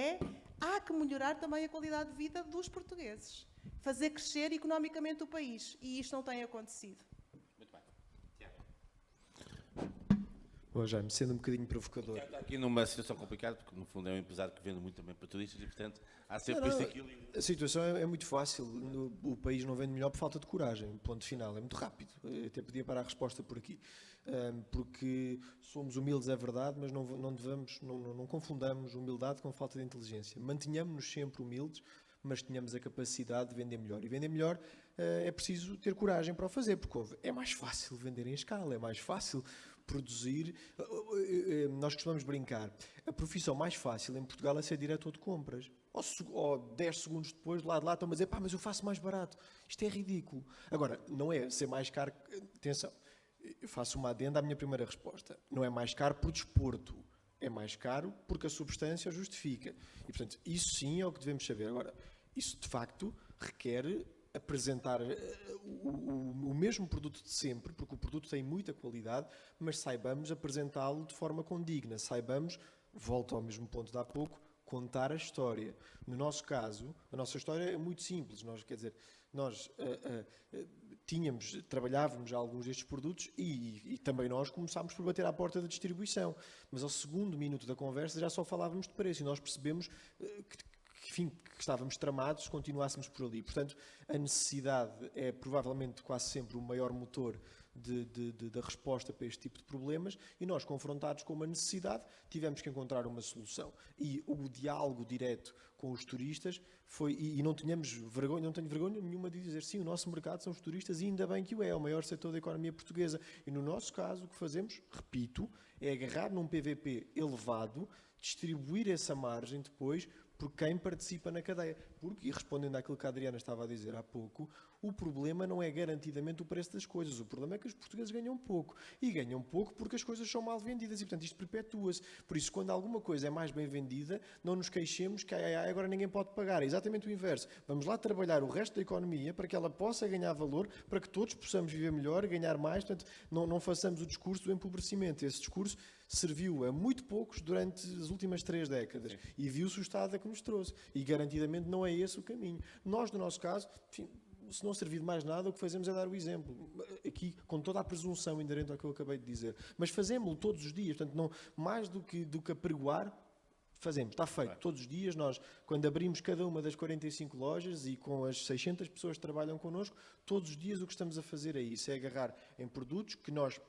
há que melhorar também a qualidade de vida dos portugueses. Fazer crescer economicamente o país. E isto não tem acontecido. Muito bem. Bom, Jaime, sendo um bocadinho provocador. Está aqui numa situação complicada, porque no fundo é um empresário que vende muito também para turistas e, portanto, há sempre este equilíbrio. A situação é muito fácil. O país não vende melhor por falta de coragem. Ponto final. É muito rápido. Eu até podia parar a resposta por aqui. Porque somos humildes, é verdade, mas não confundamos humildade com falta de inteligência. Mantenhamos-nos sempre humildes, mas tenhamos a capacidade de vender melhor. E vender melhor é preciso ter coragem para o fazer, porque é mais fácil vender em escala, é mais fácil produzir. Nós costumamos brincar. A profissão mais fácil em Portugal é ser diretor de compras. Ou 10 segundos depois, de lá estão a dizer, mas eu faço mais barato. Isto é ridículo. Agora, não é ser mais caro. Atenção. Eu faço uma adenda à minha primeira resposta. Não é mais caro por desporto. É mais caro porque a substância justifica. E, portanto, isso sim é o que devemos saber. Agora, isso de facto requer apresentar o mesmo produto de sempre, porque o produto tem muita qualidade, mas saibamos apresentá-lo de forma condigna. Saibamos, volto ao mesmo ponto de há pouco, contar a história. No nosso caso, a nossa história é muito simples. Nós trabalhávamos alguns destes produtos e também nós começámos por bater à porta da distribuição. Mas ao segundo minuto da conversa já só falávamos de preço e nós percebemos que estávamos tramados se continuássemos por ali. Portanto, a necessidade é provavelmente quase sempre o maior motor da resposta para este tipo de problemas e nós, confrontados com uma necessidade, tivemos que encontrar uma solução. E o diálogo direto com os turistas foi, e não tenho vergonha nenhuma de dizer, sim, o nosso mercado são os turistas e ainda bem que o maior setor da economia portuguesa. E no nosso caso, o que fazemos, repito, é agarrar num PVP elevado, distribuir essa margem depois por quem participa na cadeia. Porque, e respondendo àquilo que a Adriana estava a dizer há pouco, o problema não é garantidamente o preço das coisas. O problema é que os portugueses ganham pouco. E ganham pouco porque as coisas são mal vendidas. E, portanto, isto perpetua-se. Por isso, quando alguma coisa é mais bem vendida, não nos queixemos que agora ninguém pode pagar. É exatamente o inverso. Vamos lá trabalhar o resto da economia para que ela possa ganhar valor, para que todos possamos viver melhor, ganhar mais. Portanto, não façamos o discurso do empobrecimento. Esse discurso serviu a muito poucos durante as últimas 3 décadas. Sim. E viu-se o estado a que nos trouxe. E garantidamente não é esse o caminho. Nós, no nosso caso, enfim, se não servir de mais nada, o que fazemos é dar o exemplo. Aqui, com toda a presunção inerente ao que eu acabei de dizer. Mas fazemos-lo todos os dias. Portanto, não, mais do que apregoar, fazemos. Está feito. Todos os dias, nós, quando abrimos cada uma das 45 lojas e com as 600 pessoas que trabalham connosco, todos os dias o que estamos a fazer é isso. É agarrar em produtos que nós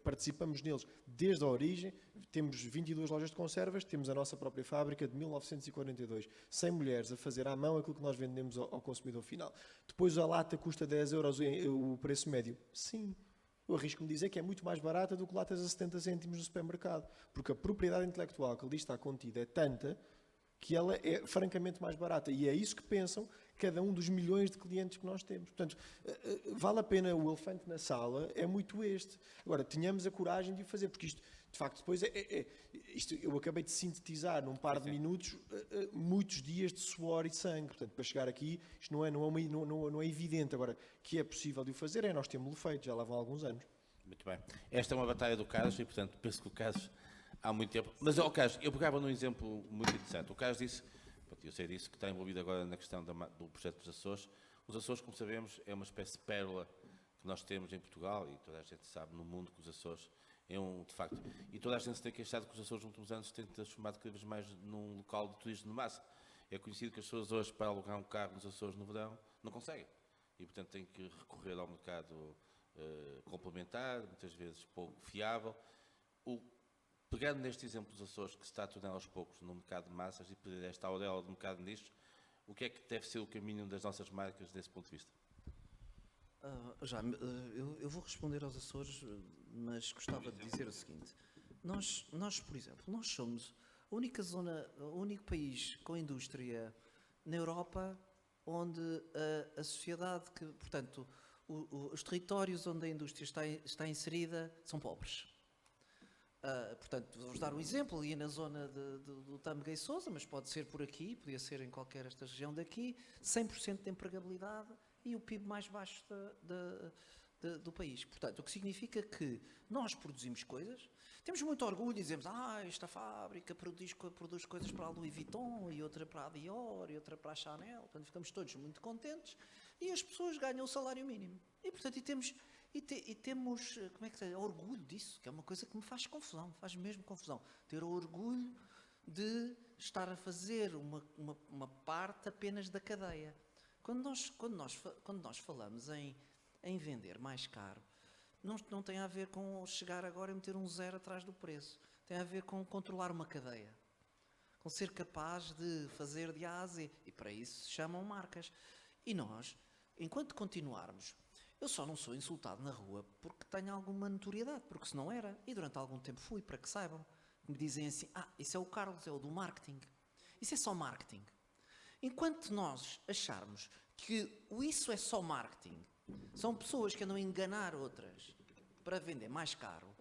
participamos neles desde a origem. Temos 22 lojas de conservas, temos a nossa própria fábrica de 1942, 100 mulheres a fazer à mão aquilo que nós vendemos ao consumidor final. Depois a lata custa 10 euros o preço médio. Sim, eu arrisco-me dizer que é muito mais barata do que latas a 70 cêntimos no supermercado, porque a propriedade intelectual que ali está contida é tanta que ela é francamente mais barata. E é isso que pensam cada um dos milhões de clientes que nós temos. Portanto, vale a pena, o elefante na sala é muito este. Agora, tenhamos a coragem de o fazer, porque isto, de facto, depois isto eu acabei de sintetizar num par de minutos muitos dias de suor e sangue. Portanto, para chegar aqui, isto não é evidente. Agora, que é possível de o fazer, nós temos-lo feito, já lá vão alguns anos. Muito bem. Esta é uma batalha do Carlos e, portanto, penso que o Carlos há muito tempo. Mas, Carlos, eu pegava num exemplo muito interessante. O Carlos disse, eu sei disso, que está envolvido agora na questão do projeto dos Açores. Os Açores, como sabemos, é uma espécie de pérola que nós temos em Portugal e toda a gente sabe no mundo que os Açores é de facto. E toda a gente se tem queixado que os Açores, nos últimos anos, têm transformado cada vez mais num local de turismo de massa. É conhecido que as pessoas hoje, para alugar um carro nos Açores no verão, não conseguem. E, portanto, têm que recorrer ao mercado complementar, muitas vezes pouco fiável. Pegando neste exemplo dos Açores, que se está a tornar aos poucos no mercado de massas e perder esta auréola do mercado nicho, o que é que deve ser o caminho das nossas marcas desse ponto de vista? Eu vou responder aos Açores, mas gostava de dizer o seguinte. Nós, por exemplo, nós somos a única zona, o único país com indústria na Europa onde a sociedade, portanto, os territórios onde a indústria está inserida são pobres. Portanto, vou-vos dar um exemplo, ali na zona do Tâmega e Sousa, mas pode ser por aqui, podia ser em qualquer esta região daqui, 100% de empregabilidade e o PIB mais baixo do país. Portanto, o que significa que nós produzimos coisas, temos muito orgulho e dizemos, esta fábrica produz coisas para a Louis Vuitton e outra para a Dior e outra para a Chanel, portanto ficamos todos muito contentes e as pessoas ganham o salário mínimo. E, portanto, temos, como é que é, orgulho disso, que é uma coisa que me faz confusão, faz mesmo confusão. Ter orgulho de estar a fazer uma parte apenas da cadeia. Quando nós falamos em vender mais caro, não tem a ver com chegar agora e meter um zero atrás do preço. Tem a ver com controlar uma cadeia. Com ser capaz de fazer de A a Z. E para isso se chamam marcas. E nós, enquanto continuarmos... Eu só não sou insultado na rua porque tenho alguma notoriedade, porque se não era, e durante algum tempo fui, para que saibam, me dizem assim, isso é o Carlos, é o do marketing. Isso é só marketing. Enquanto nós acharmos que isso é só marketing, são pessoas que andam a enganar outras para vender mais caro,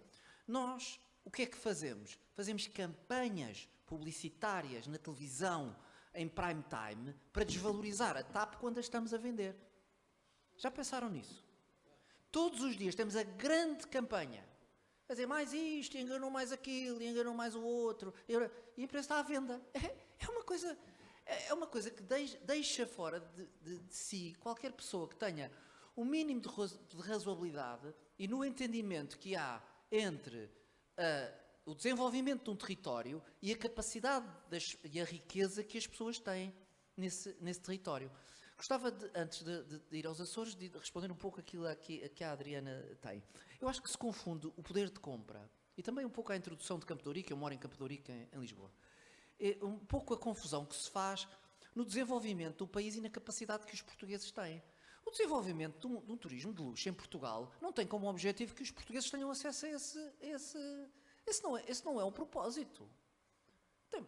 nós, o que é que fazemos? Fazemos campanhas publicitárias na televisão, em prime time, para desvalorizar a TAP quando a estamos a vender. Já pensaram nisso? Todos os dias temos a grande campanha. Quer dizer, mais isto, enganou mais aquilo, enganou mais o outro. E a empresa está à venda. É uma coisa que deixa fora de si qualquer pessoa que tenha o mínimo de razoabilidade e no entendimento que há entre o desenvolvimento de um território e a capacidade e a riqueza que as pessoas têm nesse território. Gostava, antes de ir aos Açores, de responder um pouco aquilo que a Adriana tem. Eu acho que se confunde o poder de compra e também um pouco a introdução de Campo de Ourique, eu moro em Campo de Ourique, em Lisboa. É um pouco a confusão que se faz no desenvolvimento do país e na capacidade que os portugueses têm. O desenvolvimento de um turismo de luxo em Portugal não tem como objetivo que os portugueses tenham acesso a esse não é um propósito.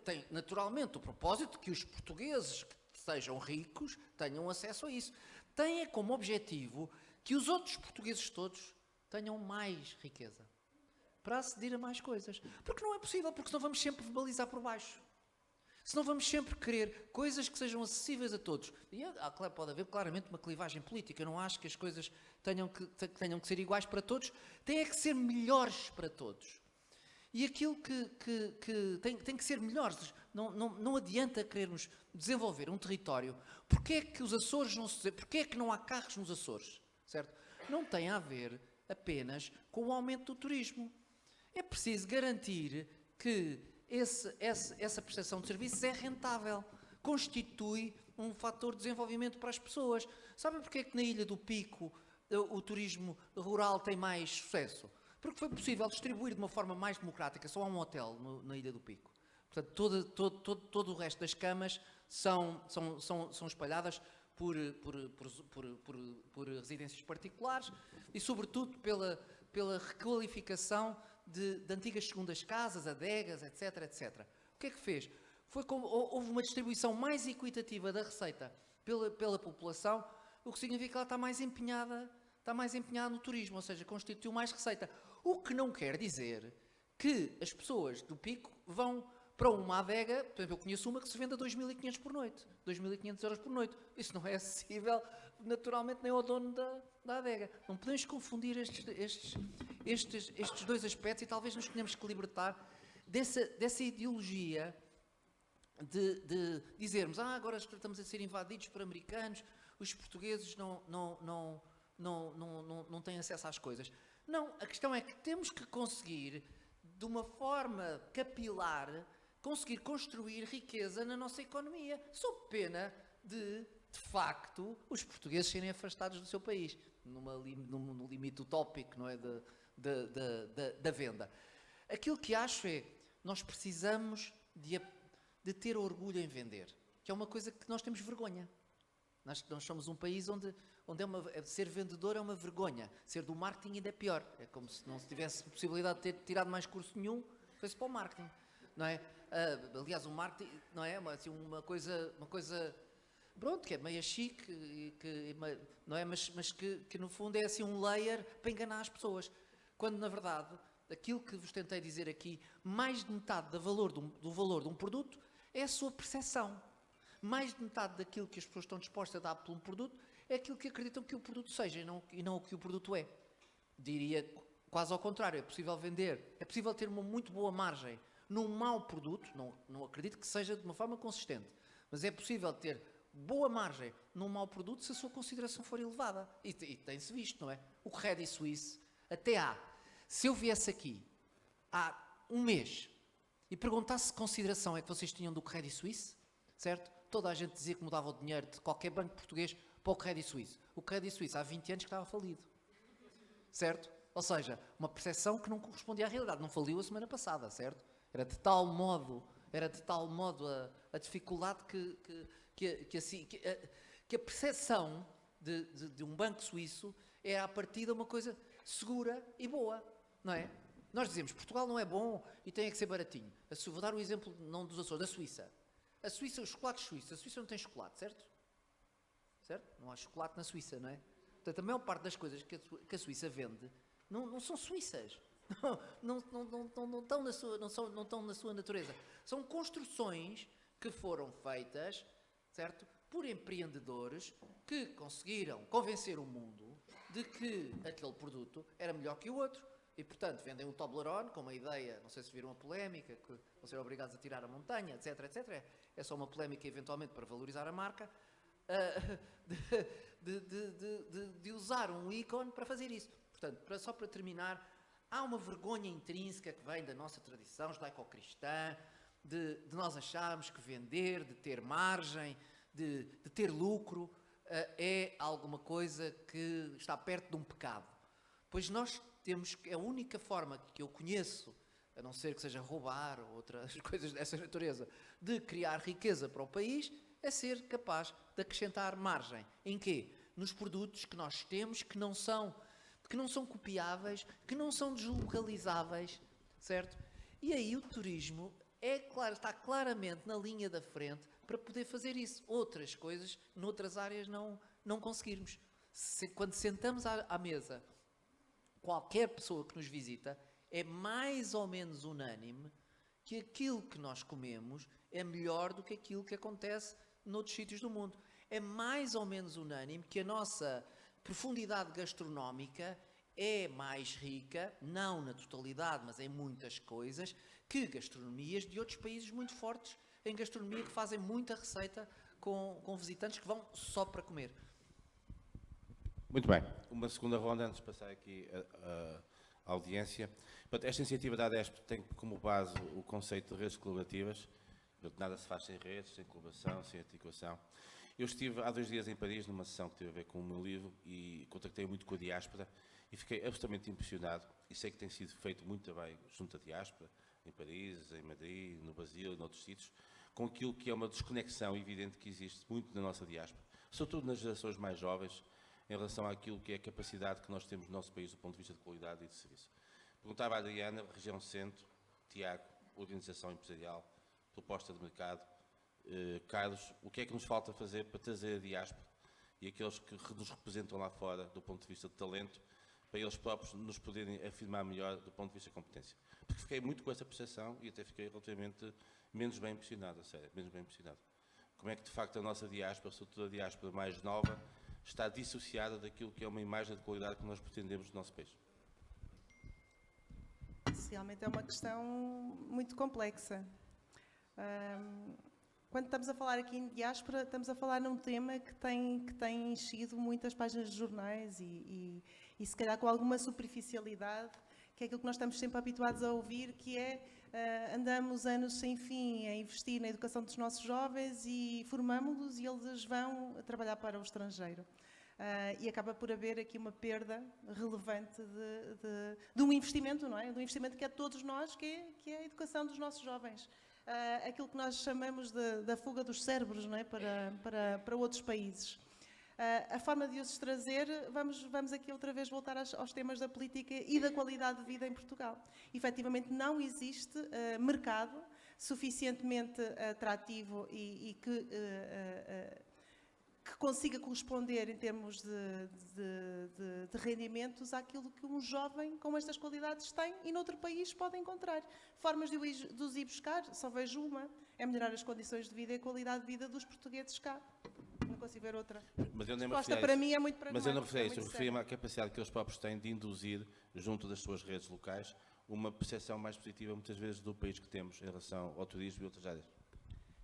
Tem naturalmente o propósito que os portugueses que sejam ricos tenham acesso a isso. Tem como objetivo que os outros portugueses todos tenham mais riqueza para aceder a mais coisas. Porque não é possível, porque senão vamos sempre balizar por baixo. Senão vamos sempre querer coisas que sejam acessíveis a todos. E pode haver claramente uma clivagem política. Eu não acho que as coisas tenham que ser iguais para todos. Têm que ser melhores para todos. E aquilo que tem que ser melhor. Não adianta querermos desenvolver um território. Porquê é que os Açores porquê é que não há carros nos Açores? Certo? Não tem a ver apenas com o aumento do turismo. É preciso garantir que essa prestação de serviços é rentável. Constitui um fator de desenvolvimento para as pessoas. Sabem porquê é que na Ilha do Pico o turismo rural tem mais sucesso? Porque foi possível distribuir de uma forma mais democrática. Só há um hotel na Ilha do Pico. Portanto, todo o resto das camas são espalhadas por residências particulares e, sobretudo, pela requalificação de antigas segundas casas, adegas, etc, etc. O que é que fez? Houve uma distribuição mais equitativa da receita pela população, o que significa que ela está mais empenhada no turismo, ou seja, constituiu mais receita. O que não quer dizer que as pessoas do Pico vão para uma adega. Por exemplo, eu conheço uma que se vende a 2.500 por noite, 2.500 euros por noite. Isso não é acessível, naturalmente, nem ao dono da adega. Não podemos confundir estes dois aspectos e talvez nos tenhamos que libertar dessa ideologia de dizermos agora estamos a ser invadidos por americanos, os portugueses não têm acesso às coisas. Não, a questão é que temos que conseguir, de uma forma capilar, conseguir construir riqueza na nossa economia, sob pena de facto, os portugueses serem afastados do seu país, num limite utópico, não é, da venda. Aquilo que acho é, nós precisamos de ter orgulho em vender, que é uma coisa que nós temos vergonha. Nós somos um país onde ser vendedor é uma vergonha. Ser do marketing ainda é pior. É como se não se tivesse possibilidade de ter tirado mais curso nenhum, foi-se para o marketing. Não é? Aliás, o marketing não é uma coisa pronto, que é meio chique, não é? Mas que no fundo é assim um layer para enganar as pessoas. Quando na verdade, aquilo que vos tentei dizer aqui, mais de metade do valor de um produto é a sua percepção. Mais de metade daquilo que as pessoas estão dispostas a dar por um produto é aquilo que acreditam que o produto seja e não o que o produto é. Diria quase ao contrário, é possível vender, é possível ter uma muito boa margem num mau produto, não acredito que seja de uma forma consistente, mas é possível ter boa margem num mau produto se a sua consideração for elevada. E tem-se visto, não é? O Credit Suisse, até se eu viesse aqui há um mês e perguntasse que consideração é que vocês tinham do Credit Suisse, certo? Toda a gente dizia que mudava o dinheiro de qualquer banco português para o Credit Suisse. O Credit Suisse há 20 anos que estava falido. Certo? Ou seja, uma percepção que não correspondia à realidade. Não faliu a semana passada, certo? Era de tal modo a dificuldade que a percepção de um banco suíço é a partir de uma coisa segura e boa, não é? Nós dizemos, Portugal não é bom e tem que ser baratinho. Vou dar o exemplo, não dos Açores, da Suíça. A Suíça, os chocolates suíços, a Suíça não tem chocolate, certo? Certo? Não há chocolate na Suíça, não é? Portanto, a maior parte das coisas que a Suíça vende não são suíças. Não estão na sua natureza. São construções que foram feitas, certo? Por empreendedores que conseguiram convencer o mundo de que aquele produto era melhor que o outro. E, portanto, vendem um Toblerone com uma ideia, não sei se viram a polémica, que vão ser obrigados a tirar a montanha, etc, etc. É só uma polémica, eventualmente, para valorizar a marca, de usar um ícone para fazer isso. Portanto, só para terminar, há uma vergonha intrínseca que vem da nossa tradição judaico-cristã, de nós acharmos que vender, de ter margem, de ter lucro, é alguma coisa que está perto de um pecado. Pois nós temos, a única forma que eu conheço, a não ser que seja roubar ou outras coisas dessa natureza, de criar riqueza para o país, é ser capaz de acrescentar margem. Em quê? Nos produtos que nós temos que não são copiáveis, que não são deslocalizáveis, certo? E aí o turismo está claramente na linha da frente para poder fazer isso. Outras coisas, noutras áreas, não conseguirmos. Quando sentamos à mesa, qualquer pessoa que nos visita é mais ou menos unânime que aquilo que nós comemos é melhor do que aquilo que acontece noutros sítios do mundo. É mais ou menos unânime que a nossa profundidade gastronómica é mais rica, não na totalidade, mas em muitas coisas, que gastronomias de outros países muito fortes em gastronomia, que fazem muita receita com visitantes que vão só para comer. Muito bem. Uma segunda ronda, antes de passar aqui a audiência. Portanto, esta iniciativa da ADESP tem como base o conceito de redes colaborativas. Portanto, nada se faz sem redes, sem colaboração, sem articulação. Eu estive há 2 dias em Paris, numa sessão que teve a ver com o meu livro, e contactei muito com a diáspora, e fiquei absolutamente impressionado, e sei que tem sido feito muito bem junto à diáspora, em Paris, em Madrid, no Brasil, em outros sítios, com aquilo que é uma desconexão evidente que existe muito na nossa diáspora, sobretudo nas gerações mais jovens, em relação àquilo que é a capacidade que nós temos no nosso país do ponto de vista de qualidade e de serviço. Perguntava à Adriana, região centro, Tiago, organização empresarial, proposta de mercado, Carlos, o que é que nos falta fazer para trazer a diáspora e aqueles que nos representam lá fora do ponto de vista de talento, para eles próprios nos poderem afirmar melhor do ponto de vista de competência? Porque fiquei muito com essa percepção e até fiquei relativamente menos bem impressionado, a sério, menos bem impressionado. Como é que de facto a nossa diáspora, sobretudo a diáspora mais nova, está dissociada daquilo que é uma imagem de qualidade que nós pretendemos no nosso país? Isso realmente é uma questão muito complexa. Quando estamos a falar aqui em diáspora, estamos a falar num tema que tem enchido muitas páginas de jornais e se calhar com alguma superficialidade, que é aquilo que nós estamos sempre habituados a ouvir, que é andamos anos sem fim a investir na educação dos nossos jovens e formamos-los e eles vão trabalhar para o estrangeiro. E acaba por haver aqui uma perda relevante de um investimento, não é? De um investimento que é de todos nós, que é a educação dos nossos jovens. Aquilo que nós chamamos da fuga dos cérebros, não é? para outros países. A forma de os trazer, vamos aqui outra vez voltar aos temas da política e da qualidade de vida em Portugal. Efetivamente não existe mercado suficientemente atrativo e que consiga corresponder em termos de rendimentos àquilo que um jovem com estas qualidades tem e noutro país pode encontrar. Formas de os ir buscar, só vejo uma, é melhorar as condições de vida e a qualidade de vida dos portugueses cá. Não consigo ver outra. Mas eu nem me Resposta referi a para isso. mim é muito pragmática. Mas eu não referi a isso, eu muito referi-me séria. à capacidade que eles próprios têm de induzir, junto das suas redes locais, uma percepção mais positiva, muitas vezes, do país que temos em relação ao turismo e outras áreas.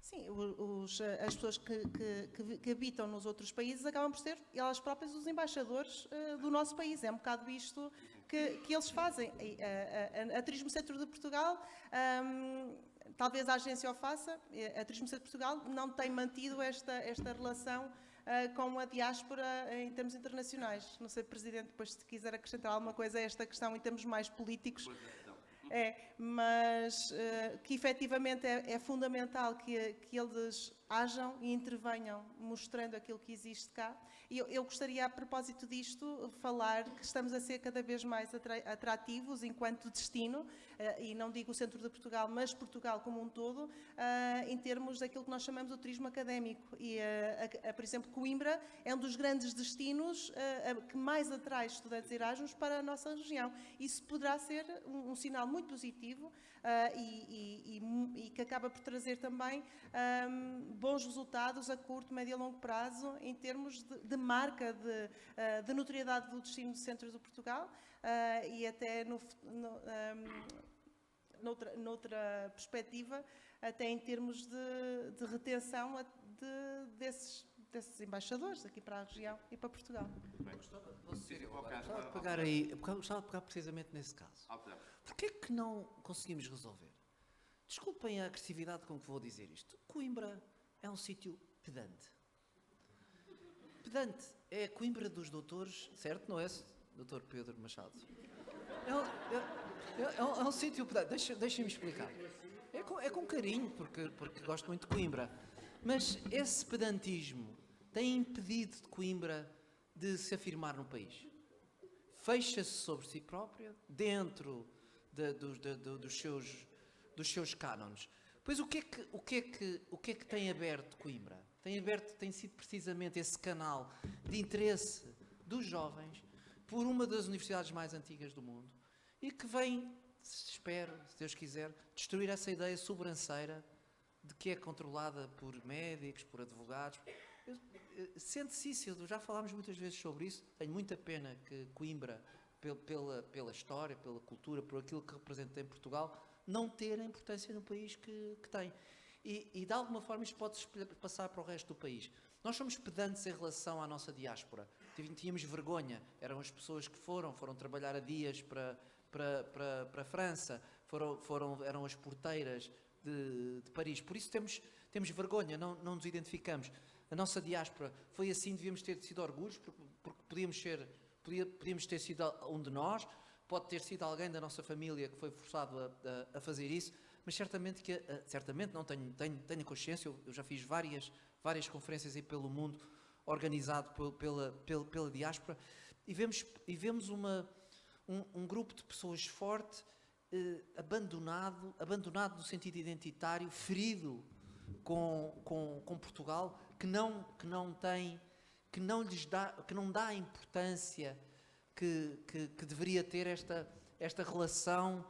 Sim, as pessoas que habitam nos outros países acabam por ser elas próprias os embaixadores do nosso país. É um bocado isto que eles fazem. A Turismo Centro de Portugal, talvez a agência o faça, a Turismo Centro de Portugal não tem mantido esta relação com a diáspora em termos internacionais. Não sei, Presidente, depois se quiser acrescentar alguma coisa a esta questão em termos mais políticos. Mas que efetivamente é fundamental que eles hajam e intervenham mostrando aquilo que existe cá. E eu gostaria, a propósito disto, falar que estamos a ser cada vez mais atrativos enquanto destino, e não digo o centro de Portugal, mas Portugal como um todo, em termos daquilo que nós chamamos de turismo académico. E, por exemplo, Coimbra é um dos grandes destinos que mais atrai estudantes Erasmus para a nossa região. Isso poderá ser um sinal muito positivo e que acaba por trazer também bons resultados a curto, médio e longo prazo em termos de marca, de notoriedade do destino do centro de Portugal e até noutra perspectiva, até em termos de retenção desses embaixadores aqui para a região e para Portugal. Gostava de pegar precisamente nesse caso. Porquê que não conseguimos resolver? Desculpem a agressividade com que vou dizer isto. Coimbra é um sítio pedante. Pedante é a Coimbra dos doutores, certo? Não é, Dr. Pedro Machado? É um sítio pedante. Deixem-me explicar. É com carinho, porque gosto muito de Coimbra. Mas esse pedantismo tem impedido de Coimbra de se afirmar no país. Fecha-se sobre si própria, dentro dos seus cânones. Pois o que é que tem aberto Coimbra? Tem sido precisamente esse canal de interesse dos jovens por uma das universidades mais antigas do mundo e que vem, espero, se Deus quiser, destruir essa ideia sobranceira de que é controlada por médicos, por advogados. Sente-se isso, já falámos muitas vezes sobre isso, tenho muita pena que Coimbra, pela história, pela cultura, por aquilo que representa em Portugal, não ter a importância no país que tem. E de alguma forma isto pode passar para o resto do país. Nós somos pedantes em relação à nossa diáspora. Tínhamos vergonha. Eram as pessoas que foram trabalhar a dias para a França, eram as porteiras de Paris. Por isso temos vergonha, não nos identificamos. A nossa diáspora foi assim, devíamos ter sido orgulhos, porque podíamos ter sido um de nós, pode ter sido alguém da nossa família que foi forçado a fazer isso, mas certamente não tenho consciência. Eu já fiz várias conferências aí pelo mundo, organizado pela diáspora, e vemos um grupo de pessoas forte, abandonado no sentido identitário, ferido com Portugal, que não dá a importância que deveria ter esta relação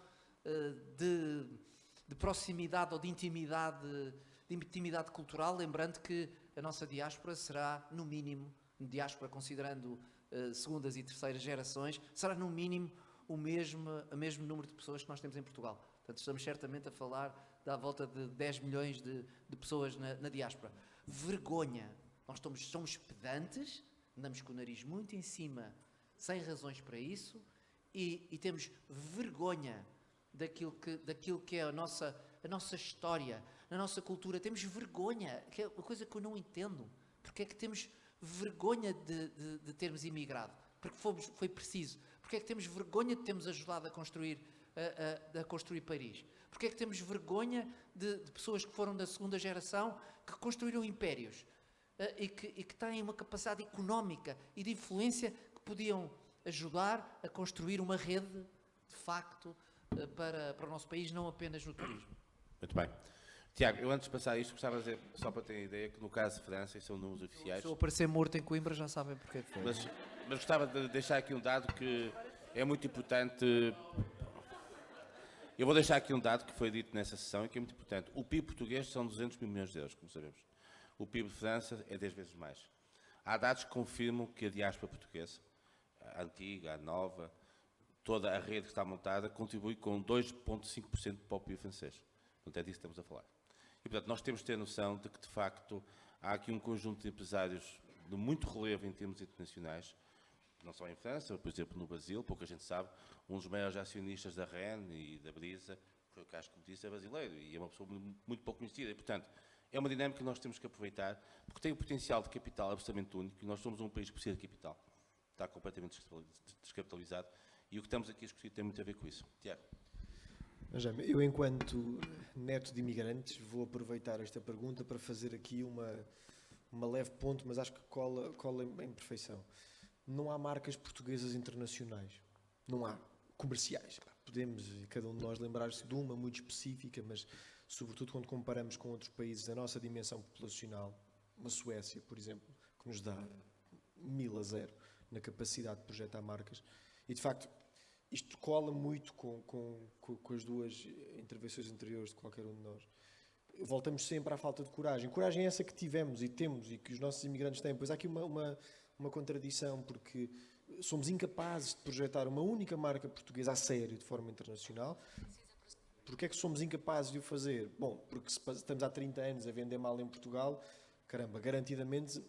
de proximidade ou de intimidade cultural, lembrando que a nossa diáspora será, no mínimo, diáspora considerando segundas e terceiras gerações, será no mínimo o mesmo número de pessoas que nós temos em Portugal. Portanto, estamos certamente a falar da volta de 10 milhões de pessoas na diáspora. Vergonha! Nós somos pedantes, andamos com o nariz muito em cima, sem razões para isso, e temos vergonha daquilo que é a nossa história, a nossa cultura. Temos vergonha, que é uma coisa que eu não entendo. Porque é que temos vergonha de termos imigrado? Porque foi preciso. Porque é que temos vergonha de termos ajudado a construir Paris? Porque é que temos vergonha de pessoas que foram da segunda geração, que construíram impérios e que têm uma capacidade económica e de influência que podiam ajudar a construir uma rede, de facto, para o nosso país, não apenas no turismo. Muito bem. Tiago, eu antes de passar isto, gostava de dizer, só para terem ideia, que no caso de França, e são números oficiais... Se eu aparecer morto em Coimbra, já sabem porque foi. Mas gostava de deixar aqui um dado que é muito importante. Eu vou deixar aqui um dado que foi dito nessa sessão e que é muito importante. O PIB português são 200 mil milhões de euros, como sabemos. O PIB de França é 10 vezes mais. Há dados que confirmam que a diáspora portuguesa, a antiga, a nova, toda a rede que está montada, contribui com 2,5% para o PIB francês. Portanto, é disso que estamos a falar. E, portanto, nós temos de ter noção de que, de facto, há aqui um conjunto de empresários de muito relevo em termos internacionais, não só em França, por exemplo, no Brasil, pouca gente sabe, um dos maiores acionistas da REN e da Brisa, que eu acho que disse, é brasileiro e é uma pessoa muito pouco conhecida. E, portanto, é uma dinâmica que nós temos que aproveitar, porque tem um potencial de capital absolutamente único, e nós somos um país que precisa de capital. Está completamente descapitalizado, e o que estamos aqui a discutir tem muito a ver com isso. Tiago. Jaime, eu, enquanto neto de imigrantes, vou aproveitar esta pergunta para fazer aqui uma leve ponto, mas acho que cola em perfeição. Não há marcas portuguesas internacionais. Não há. Comerciais. Podemos, cada um de nós, lembrar-se de uma muito específica, mas, sobretudo, quando comparamos com outros países da nossa dimensão populacional, uma Suécia, por exemplo, que nos dá 1000-0 na capacidade de projetar marcas. E, de facto, isto cola muito com as duas intervenções anteriores de qualquer um de nós. Voltamos sempre à falta de coragem. Coragem é essa que tivemos e temos e que os nossos imigrantes têm. Pois há aqui uma contradição, porque somos incapazes de projetar uma única marca portuguesa a sério, de forma internacional. Porquê é que somos incapazes de o fazer? Bom, porque se estamos há 30 anos a vender mal em Portugal, caramba, garantidamente,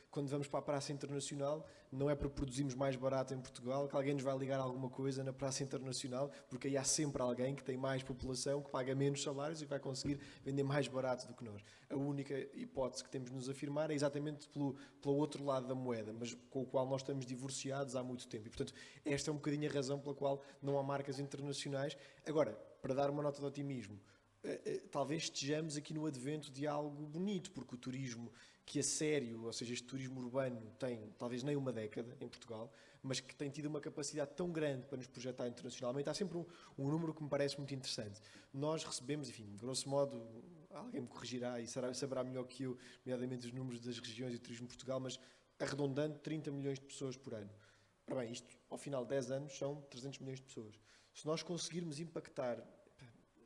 quando vamos para a Praça Internacional, não é para produzirmos mais barato em Portugal que alguém nos vai ligar alguma coisa na Praça Internacional, porque aí há sempre alguém que tem mais população, que paga menos salários e vai conseguir vender mais barato do que nós. A única hipótese que temos de nos afirmar é exatamente pelo outro lado da moeda, mas com o qual nós estamos divorciados há muito tempo. E, portanto, esta é um bocadinho a razão pela qual não há marcas internacionais. Agora, para dar uma nota de otimismo, talvez estejamos aqui no advento de algo bonito, porque o turismo que a sério, ou seja, este turismo urbano tem talvez nem uma década em Portugal, mas que tem tido uma capacidade tão grande para nos projetar internacionalmente. Há sempre um número que me parece muito interessante. Nós recebemos, enfim, grosso modo, alguém me corrigirá e saberá melhor que eu, nomeadamente os números das regiões e turismo de Portugal, mas arredondando 30 milhões de pessoas por ano. Ora bem, isto ao final de 10 anos são 300 milhões de pessoas. Se nós conseguirmos impactar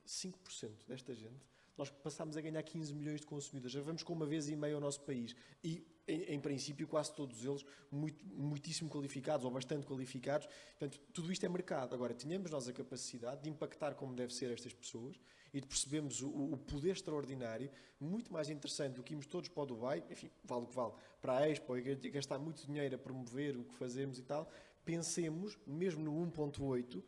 5% desta gente, nós passamos a ganhar 15 milhões de consumidores. Já vamos com 1,5 vezes ao nosso país. E em princípio, quase todos eles muitíssimo qualificados ou bastante qualificados. Portanto, tudo isto é mercado. Agora, tenhamos nós a capacidade de impactar como deve ser estas pessoas e de percebermos o poder extraordinário, muito mais interessante do que irmos todos para o Dubai, enfim, vale o que vale, para a Expo e gastar muito dinheiro a promover o que fazemos e tal. Pensemos, mesmo no 1.8,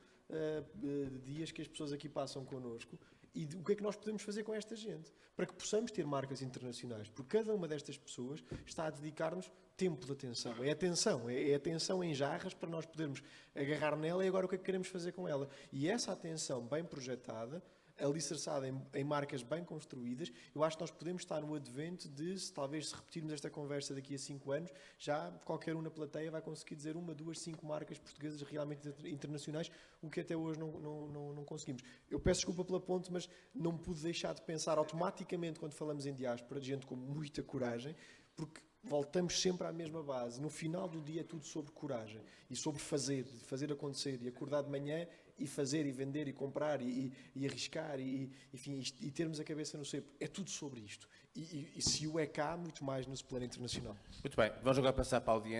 dias que as pessoas aqui passam connosco, e o que é que nós podemos fazer com esta gente, para que possamos ter marcas internacionais, porque cada uma destas pessoas está a dedicar-nos tempo de atenção, é atenção em jarras para nós podermos agarrar nela e agora o que é que queremos fazer com ela. E essa atenção bem projetada, alicerçada em marcas bem construídas, eu acho que nós podemos estar no advento de, talvez se repetirmos esta conversa daqui a 5 anos, já qualquer um na plateia vai conseguir dizer 1, 2, 5 marcas portuguesas realmente internacionais, o que até hoje não conseguimos. Eu peço desculpa pela ponte, mas não pude deixar de pensar automaticamente quando falamos em diáspora, de gente com muita coragem, porque voltamos sempre à mesma base. No final do dia é tudo sobre coragem e sobre fazer acontecer e acordar de manhã e fazer e vender e comprar e arriscar enfim, e termos a cabeça no cepo. É tudo sobre isto. E se o é cá, muito mais no plano internacional. Muito bem, vamos agora passar para a audiência.